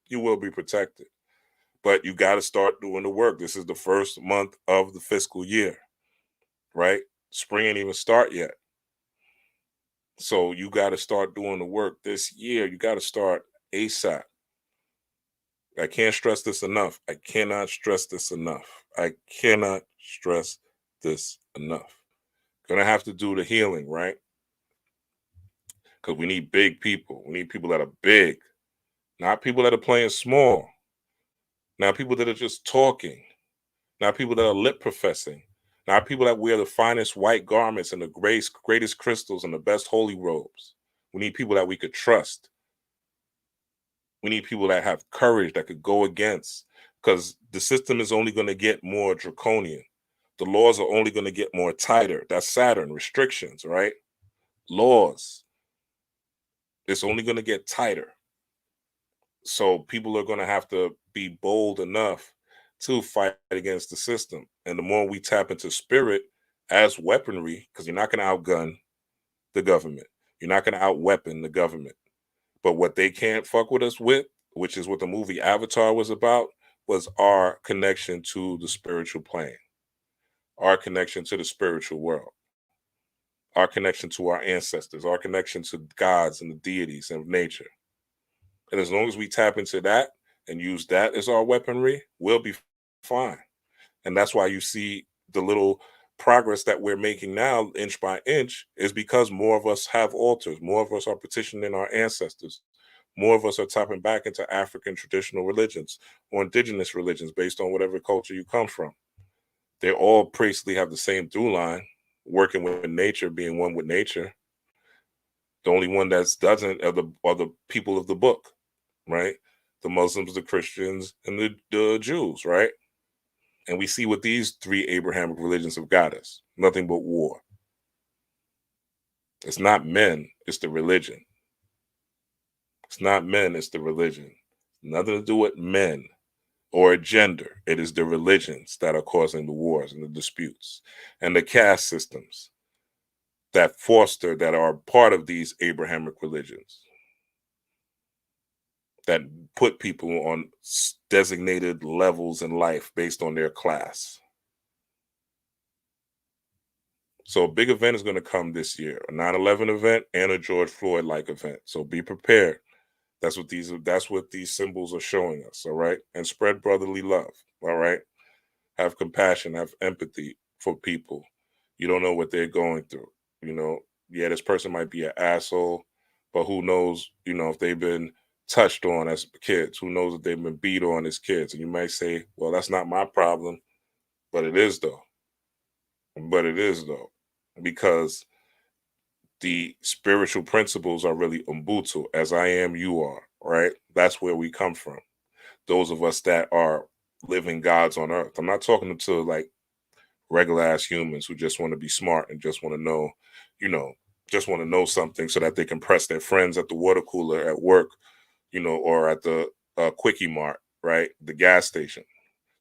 You will be protected. But you got to start doing the work. This is the first month of the fiscal year, right? Spring ain't even start yet. So you got to start doing the work this year. You got to start ASAP. I can't stress this enough. I cannot stress this enough. I cannot stress this enough. Gonna have to do the healing, right? Because we need big people. We need people that are big, not people that are playing small. Not people that are just talking. Not people that are lip professing. Not people that wear the finest white garments and the greatest crystals and the best holy robes. We need people that we could trust. We need people that have courage that could go against, because the system is only going to get more draconian. The laws are only going to get more tighter. That's Saturn, restrictions, right? Laws. It's only going to get tighter. So people are going to have to be bold enough to fight against the system. And the more we tap into spirit as weaponry, because you're not going to outgun the government, you're not going to outweapon the government. But what they can't fuck with us with, which is what the movie Avatar was about, was our connection to the spiritual plane, our connection to the spiritual world, our connection to our ancestors, our connection to gods and the deities and nature. And as long as we tap into that and use that as our weaponry, we'll be fine. And that's why you see the little progress that we're making now, inch by inch, is because more of us have altars, more of us are petitioning our ancestors, more of us are tapping back into African traditional religions or indigenous religions based on whatever culture you come from. They all basically have the same through line, working with nature, being one with nature. The only one that doesn't are the people of the book, right? The Muslims, the Christians, and the Jews, right? And we see what these three Abrahamic religions have got us: nothing but war. It's not men, it's the religion. It's not men, it's the religion. Nothing to do with men or gender. It is the religions that are causing the wars and the disputes and the caste systems that foster, that are part of these Abrahamic religions, that put people on designated levels in life based on their class. So a big event is going to come this year, a 9/11 event and a George Floyd like event. So be prepared. That's what these symbols are showing us, all right? And spread brotherly love, all right? Have compassion, have empathy for people. You don't know what they're going through, you know. Yeah, this person might be an asshole, but who knows, if they've been touched on as kids, who knows if they've been beat on as kids. And you might say, well, that's not my problem, but it is though. But it is though, because the spiritual principles are really Ubuntu, as I am, you are, right? That's where we come from. Those of us that are living gods on earth. I'm not talking to like regular ass humans who just want to be smart and just want to know, you know, just want to know something so that they can press their friends at the water cooler at work, or at the Quickie Mart, right? The gas station,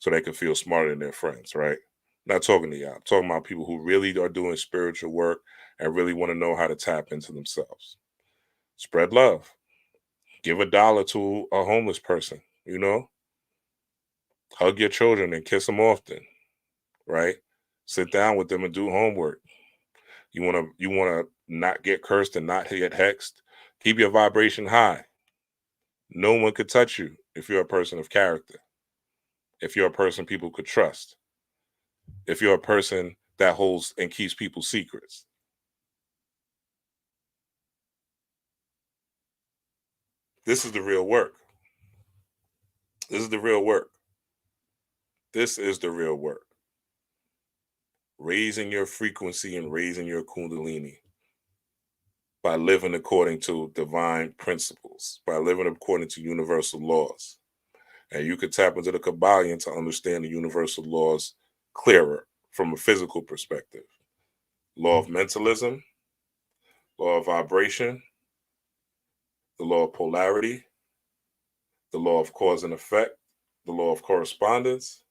so they can feel smarter than their friends, right? Not talking to y'all. I'm talking about people who really are doing spiritual work and really want to know how to tap into themselves. Spread love. Give $1 to a homeless person, hug your children and kiss them often, right? Sit down with them and do homework. You want to not get cursed and not get hexed. Keep your vibration high. No one could touch you if you're a person of character. If you're a person people could trust. If you're a person that holds and keeps people's secrets. This is the real work. This is the real work. This is the real work. Raising your frequency and raising your kundalini by living according to divine principles, by living according to universal laws. And you could tap into the Kabbalion to understand the universal laws clearer from a physical perspective. Law of mentalism, law of vibration, the law of polarity, the law of cause and effect, the law of correspondence,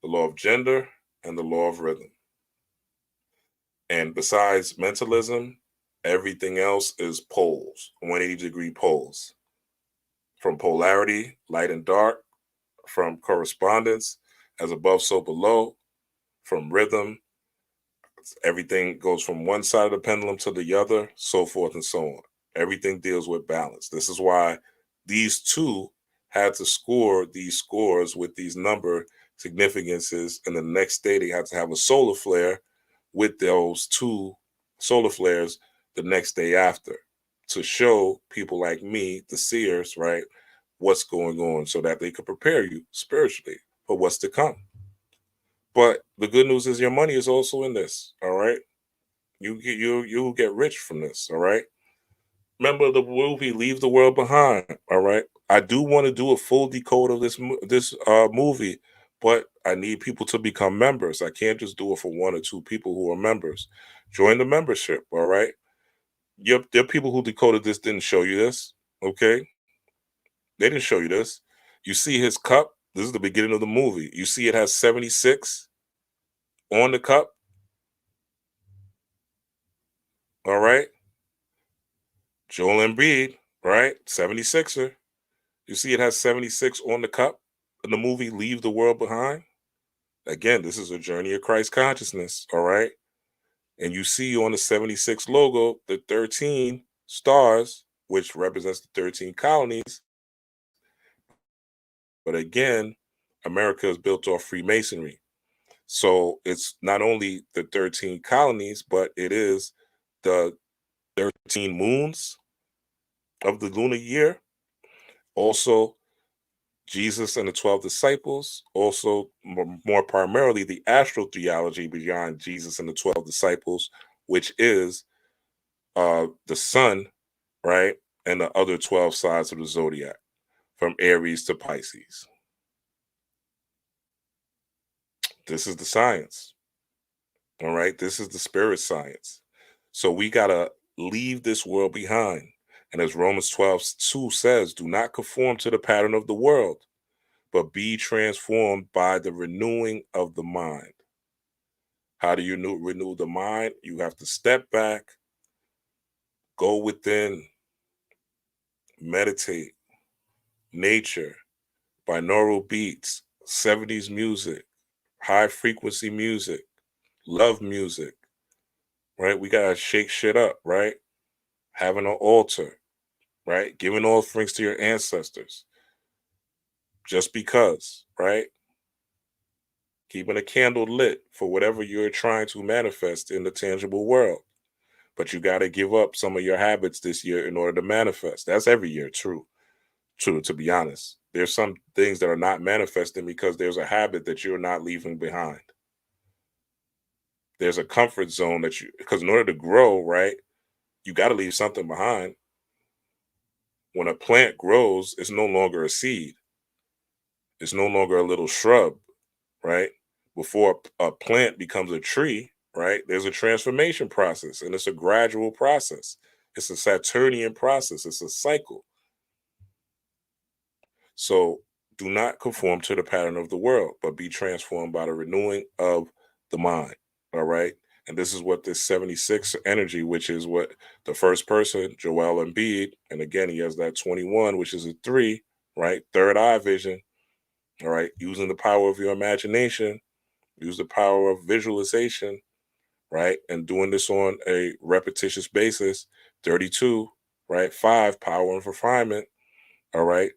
the law of gender, and the law of rhythm. And besides mentalism, everything else is poles, 180-degree poles. From polarity, light and dark, from correspondence, as above, so below, from rhythm, everything goes from one side of the pendulum to the other, so forth and so on. Everything deals with balance. This is why these two had to score these scores with these number significances, and the next day they had to have a solar flare with those 2 solar flares the next day after to show people like me, the seers, right, what's going on so that they could prepare you spiritually for what's to come. But the good news is your money is also in this, all right? You'll get rich from this, all right? Remember the movie Leave the World Behind, all right? I do want to do a full decode of this movie, but I need people to become members. I can't just do it for 1 or 2 people who are members. Join the membership, all right? There are people who decoded this didn't show you this, okay? They didn't show you this. You see his cup. This is the beginning of the movie. You see it has 76 on the cup, all right? Joel Embiid, right? 76er. You see it has 76 on the cup in the movie Leave the World Behind. Again, this is a journey of Christ consciousness, all right? And you see on the 76 logo the 13 stars, which represents the 13 colonies. But again, America is built off Freemasonry. So it's not only the 13 colonies, but it is the 13 moons of the lunar year. Also, Jesus and the 12 disciples, also more primarily the astral theology beyond Jesus and the 12 disciples, which is the sun, right? And the other 12 sides of the zodiac from Aries to Pisces. This is the science. All right. This is the spirit science. So we got to leave this world behind. And as Romans 12:2 says, do not conform to the pattern of the world, but be transformed by the renewing of the mind. How do you renew the mind? You have to step back, go within, meditate, nature, binaural beats, 70s music, high frequency music, love music, right? We got to shake shit up, right? Having an altar, right? Giving offerings to your ancestors. Just because, right? Keeping a candle lit for whatever you're trying to manifest in the tangible world. But you got to give up some of your habits this year in order to manifest. That's every year, true, to be honest. There's some things that are not manifesting because there's a habit that you're not leaving behind. There's a comfort zone because in order to grow, right, you got to leave something behind. When a plant grows, it's no longer a seed. It's no longer a little shrub, right? Before a plant becomes a tree, right, there's a transformation process, and it's a gradual process. It's a Saturnian process. It's a cycle. So do not conform to the pattern of the world, but be transformed by the renewing of the mind. All right. And this is what this 76 energy, which is what the first person, Joel Embiid, and again, he has that 21, which is a 3, right? Third eye vision. All right. Using the power of your imagination, use the power of visualization, right? And doing this on a repetitious basis. 32, right? 5, power and refinement. All right.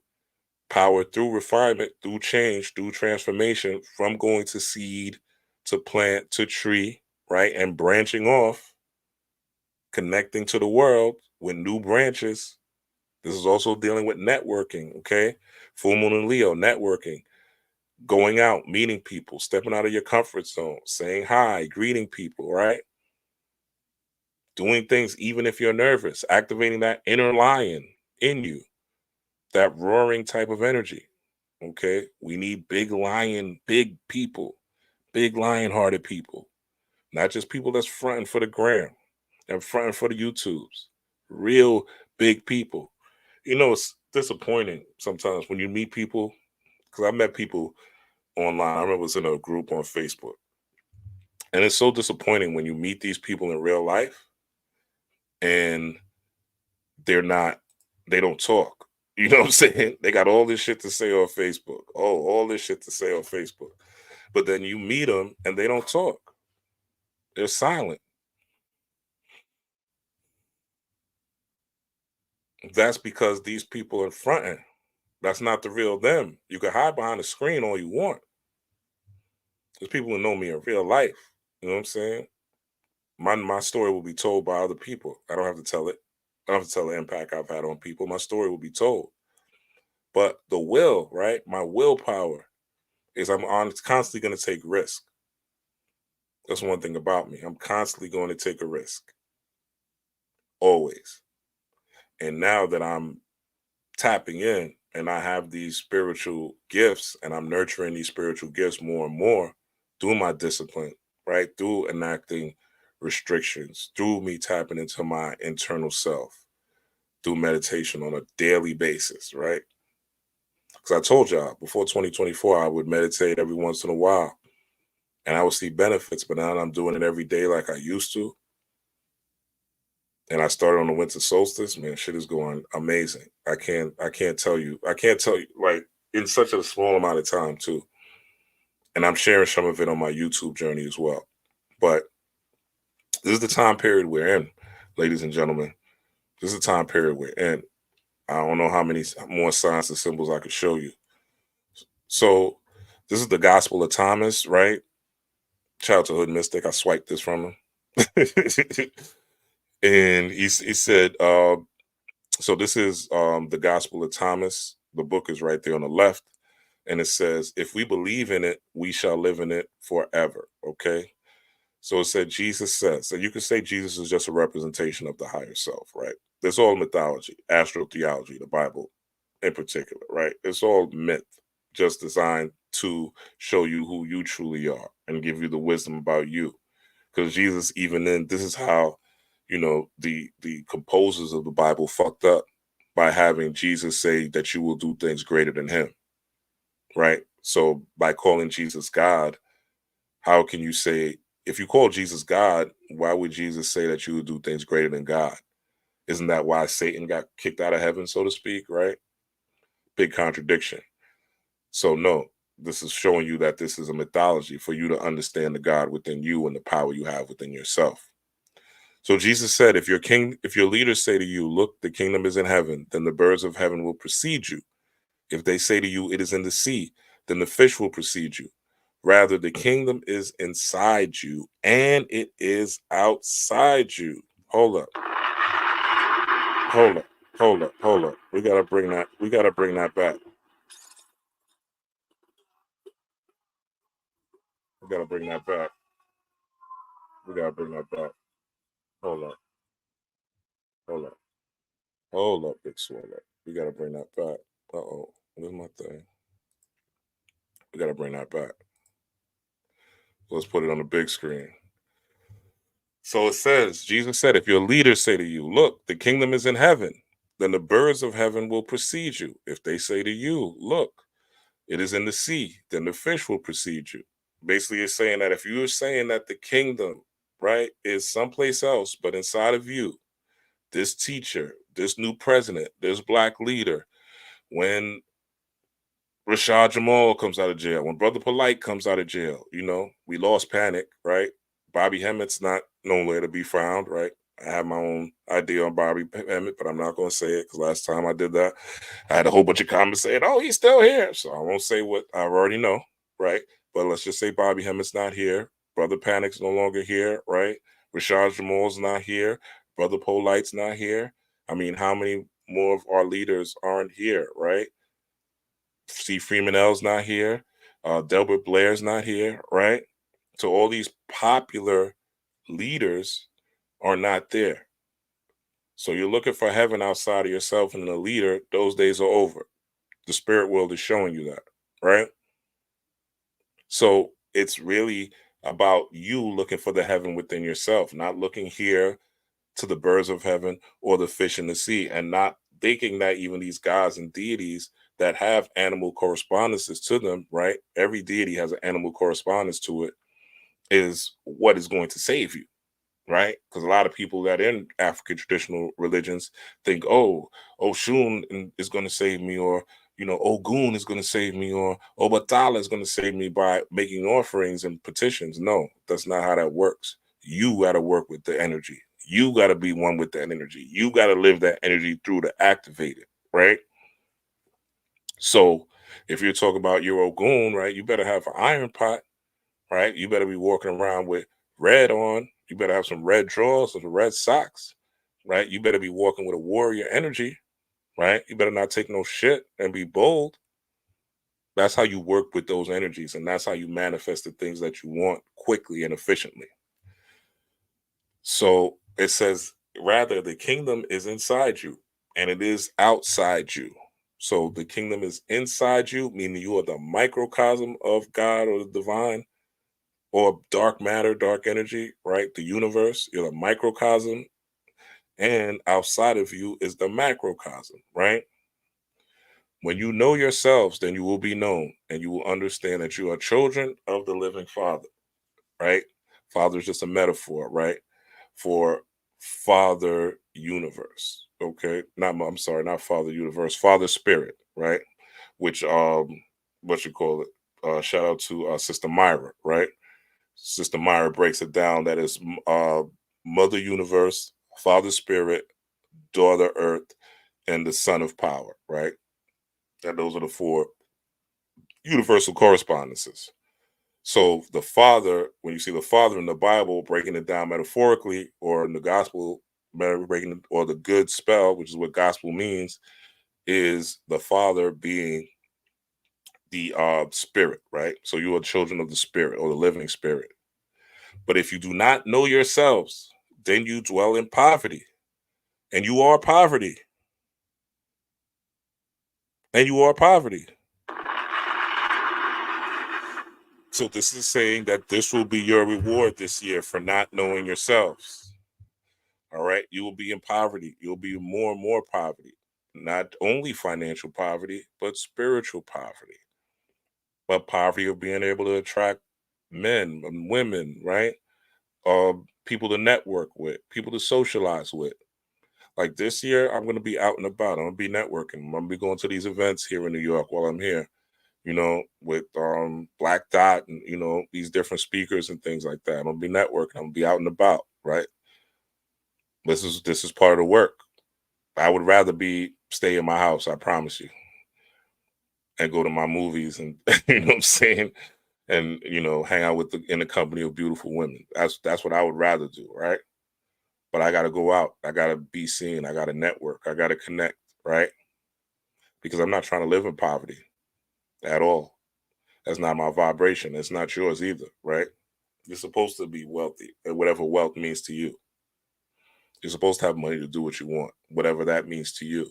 Power through refinement, through change, through transformation, from going to seed to plant to tree, right? And branching off, connecting to the world with new branches. This is also dealing with networking, okay? Full moon and Leo, networking, going out, meeting people, stepping out of your comfort zone, saying hi, greeting people, right? Doing things even if you're nervous, activating that inner lion in you, that roaring type of energy. Okay. We need big people, big lion hearted people, not just people that's fronting for the gram and fronting for the YouTubes, real big people. You know, it's disappointing sometimes when you meet people, because I met people online. I remember I was in a group on Facebook, and it's so disappointing when you meet these people in real life and they're not, they don't talk. You know what I'm saying? They got all this shit to say on Facebook. Oh, all this shit to say on Facebook. But then you meet them and they don't talk. They're silent. That's because these people are fronting. That's not the real them. You can hide behind the screen all you want. There's people who know me in real life. You know what I'm saying? My story will be told by other people. I don't have to tell it. I don't have to tell the impact I've had on people. My story will be told. But the will, right? My willpower is constantly going to take risk. That's one thing about me. I'm constantly going to take a risk. Always. And now that I'm tapping in and I have these spiritual gifts and I'm nurturing these spiritual gifts more and more through my discipline, right? Through enacting restrictions, through me tapping into my internal self, through meditation on a daily basis, right? Because I told y'all before 2024, I would meditate every once in a while and I would see benefits, but now I'm doing it every day like I used to. And I started on the winter solstice, man, shit is going amazing. I can't tell you. I can't tell you like in such a small amount of time too. And I'm sharing some of it on my YouTube journey as well. But this is the time period we're in, ladies and gentlemen. This is the time period we're in. I don't know how many more signs and symbols I could show you. So this is the Gospel of Thomas, right? Shout out to Hood Mystic. I swiped this from him. And he said, so this is the Gospel of Thomas. The book is right there on the left. And it says, if we believe in it, we shall live in it forever. Okay. So it said, Jesus says, and you can say Jesus is just a representation of the higher self, right? It's all mythology, astrotheology, the Bible in particular, right? It's all myth, just designed to show you who you truly are and give you the wisdom about you. Because Jesus, even then, this is how, the composers of the Bible fucked up by having Jesus say that you will do things greater than him, right? So by calling Jesus God, how can you say, if you call Jesus God, why would Jesus say that you would do things greater than God? Isn't that why Satan got kicked out of heaven, so to speak, right? Big contradiction. So no, this is showing you that this is a mythology for you to understand the God within you and the power you have within yourself. So Jesus said, if your leaders say to you, look, the kingdom is in heaven, then the birds of heaven will precede you. If they say to you, it is in the sea, then the fish will precede you. Rather, the kingdom is inside you and it is outside you. Hold up. Hold up. Hold up. Hold up. We gotta bring that back. We gotta bring that back. We gotta bring that back. Hold up. Hold up. Hold up, Big Swallow. We gotta bring that back. Uh-oh. Where's my thing? We gotta bring that back. Let's put it on the big screen. So it says, Jesus said, if your leaders say to you, look, the kingdom is in heaven, then the birds of heaven will precede you. If they say to you, look, it is in the sea, then the fish will precede you. Basically, it's saying that if you're saying that the kingdom, right, is someplace else, but inside of you, this teacher, this new president, this black leader, when Rashad Jamal comes out of jail, when Brother Polite comes out of jail, we lost Panic, right? Bobby Hemmett's not nowhere to be found, right? I have my own idea on Bobby Hemmett, but I'm not going to say it because last time I did that, I had a whole bunch of comments saying, oh, he's still here. So I won't say what I already know, right? But let's just say Bobby Hemmett's not here. Brother Panic's no longer here, right? Rashad Jamal's not here. Brother Polite's not here. I mean, how many more of our leaders aren't here, right? C. Freeman L's not here. Delbert Blair's not here, right? So all these popular leaders are not there. So you're looking for heaven outside of yourself and a leader, those days are over. The spirit world is showing you that, right? So it's really about you looking for the heaven within yourself, not looking here to the birds of heaven or the fish in the sea, and not thinking that even these gods and deities that have animal correspondences to them, right? Every deity has an animal correspondence to it, is what is going to save you, right? Because a lot of people that in African traditional religions think, oh, Oshun is going to save me, or Ogun is going to save me, or Obatala is going to save me by making offerings and petitions. No, that's not how that works. You got to work with the energy. You got to be one with that energy. You got to live that energy through to activate it, right? So if you're talking about your Ogun, right, you better have an iron pot. right? You better be walking around with red on. You better have some red drawers or some red socks, right? You better be walking with a warrior energy, right? You better not take no shit and be bold. That's how you work with those energies, and that's how you manifest the things that you want quickly and efficiently. So it says, rather, the kingdom is inside you and it is outside you. So the kingdom is inside you, meaning you are the microcosm of God or the divine or dark matter, dark energy, right? The universe, you're the microcosm. And outside of you is the macrocosm, right? When you know yourselves, then you will be known and you will understand that you are children of the living Father, right? Father is just a metaphor, right? For Father Universe. Okay. I'm sorry, not Father Universe, Father Spirit, right? Which what you call it? Shout out to Sister Myra, right? Sister Myra breaks it down that is Mother Universe, Father Spirit, Daughter Earth, and the Son of Power, right? That those are the four universal correspondences. So the Father, when you see the Father in the Bible breaking it down metaphorically, or in the Gospel breaking, or the good spell, which is what gospel means, is the Father being the Spirit, right? So you are children of the Spirit or the living Spirit. But if you do not know yourselves, then you dwell in poverty, and you are poverty, and you are poverty. So this is saying that this will be your reward this year for not knowing yourselves. All right. You will be in poverty. You'll be more and more poverty. Not only financial poverty, but spiritual poverty. But poverty of being able to attract men and women, right? People to network with, people to socialize with. Like this year, I'm going to be out and about. I'm going to be networking. I'm going to be going to these events here in New York while I'm here, with Black Dot and, these different speakers and things like that. I'm going to be networking. I'm going to be out and about, right? This is part of the work. I would rather stay in my house, I promise you, and go to my movies and you know what I'm saying, and hang out in the company of beautiful women. That's what I would rather do, right? But I got to go out. I got to be seen. I got to network. I got to connect, right? Because I'm not trying to live in poverty at all. That's not my vibration. It's not yours either, right? You're supposed to be wealthy, and whatever wealth means to you. You're supposed to have money to do what you want, whatever that means to you.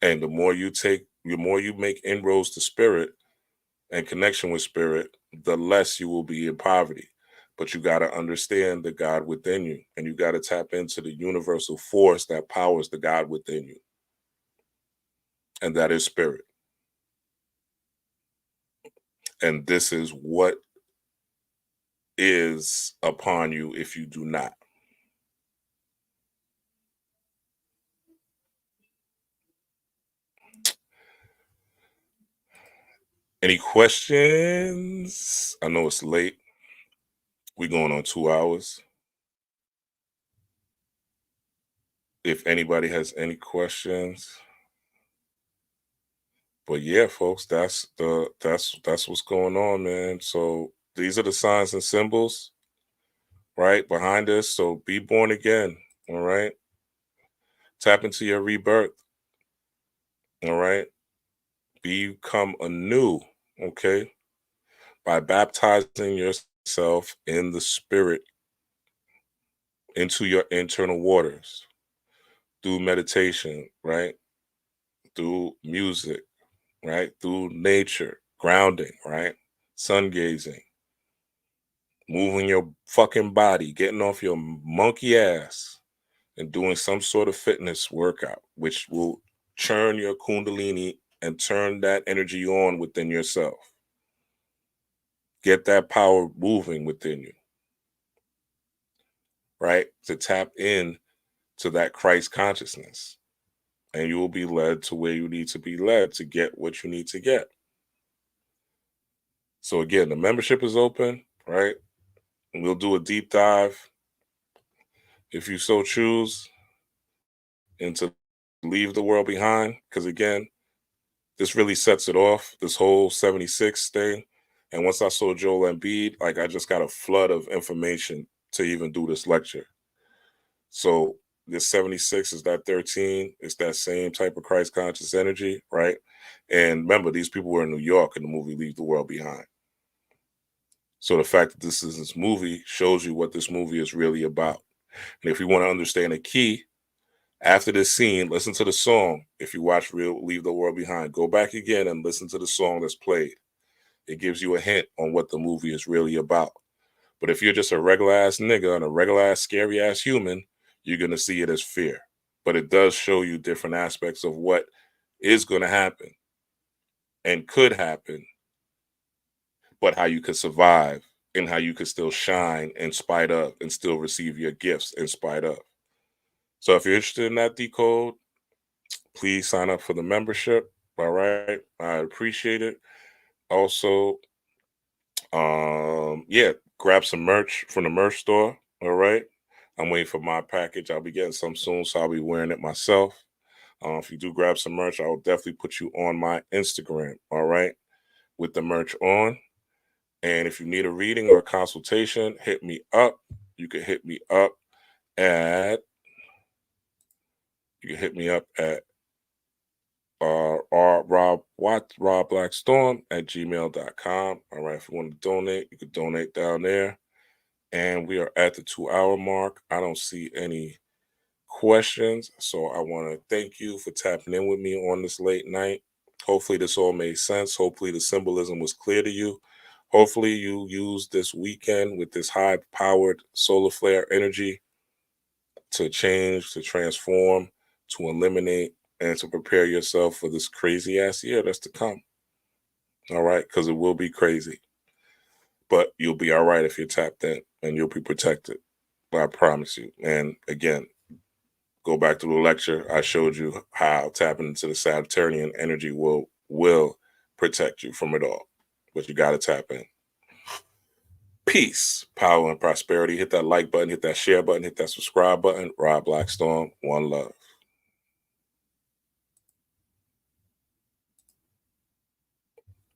And the more you make inroads to spirit and connection with spirit, the less you will be in poverty. But you got to understand the God within you, and you got to tap into the universal force that powers the God within you. And that is spirit. And this is what is upon you if you do not. Any questions? I know it's late. We're going on 2 hours. If anybody has any questions. But yeah, folks, that's what's going on, man. So these are the signs and symbols, right, behind us. So be born again, all right? Tap into your rebirth, all right? Become anew, okay? By baptizing yourself in the spirit into your internal waters through meditation, right? Through music, right? Through nature, grounding, right? Sun gazing, moving your fucking body, getting off your monkey ass and doing some sort of fitness workout, which will churn your kundalini and turn that energy on within yourself. Get that power moving within you, right? To tap in to that Christ consciousness. And you will be led to where you need to be led to get what you need to get. So again, the membership is open, right? And we'll do a deep dive if you so choose, and to leave the world behind. Because again, this really sets it off, this whole 76 thing. And once I saw Joel Embiid, like I just got a flood of information to even do this lecture. So this 76 is that 13. It's that same type of Christ conscious energy, right? And remember, these people were in New York in the movie Leave the World Behind. So the fact that this is this movie shows you what this movie is really about. And if you want to understand the key, after this scene, listen to the song. If you watch Leave the World Behind, go back again and listen to the song that's played. It gives you a hint on what the movie is really about. But if you're just a regular ass nigga and a regular ass scary ass human, you're going to see it as fear. But it does show you different aspects of what is going to happen and could happen, but how you could survive and how you could still shine in spite of and still receive your gifts in spite of. So if you're interested in that decode, please sign up for the membership. All right. I appreciate it. Also, yeah, grab some merch from the merch store. All right. I'm waiting for my package. I'll be getting some soon, so I'll be wearing it myself. If you do grab some merch, I will definitely put you on my Instagram. All right. With the merch on. And if you need a reading or a consultation, hit me up. You can hit me up at Rob Blackstorm at gmail.com. All right. If you want to donate, you can donate down there. And we are at the 2-hour mark. I don't see any questions. So I want to thank you for tapping in with me on this late night. Hopefully this all made sense. Hopefully the symbolism was clear to you. Hopefully you use this weekend with this high-powered solar flare energy to change, to transform, to eliminate, and to prepare yourself for this crazy ass year that's to come. All right, because it will be crazy. But you'll be all right if you're tapped in and you'll be protected. I promise you. And again, go back to the lecture. I showed you how tapping into the Sagittarian energy will protect you from it all. But you got to tap in. Peace, power, and prosperity. Hit that like button, hit that share button, hit that subscribe button. Rob Blackstorm, one love.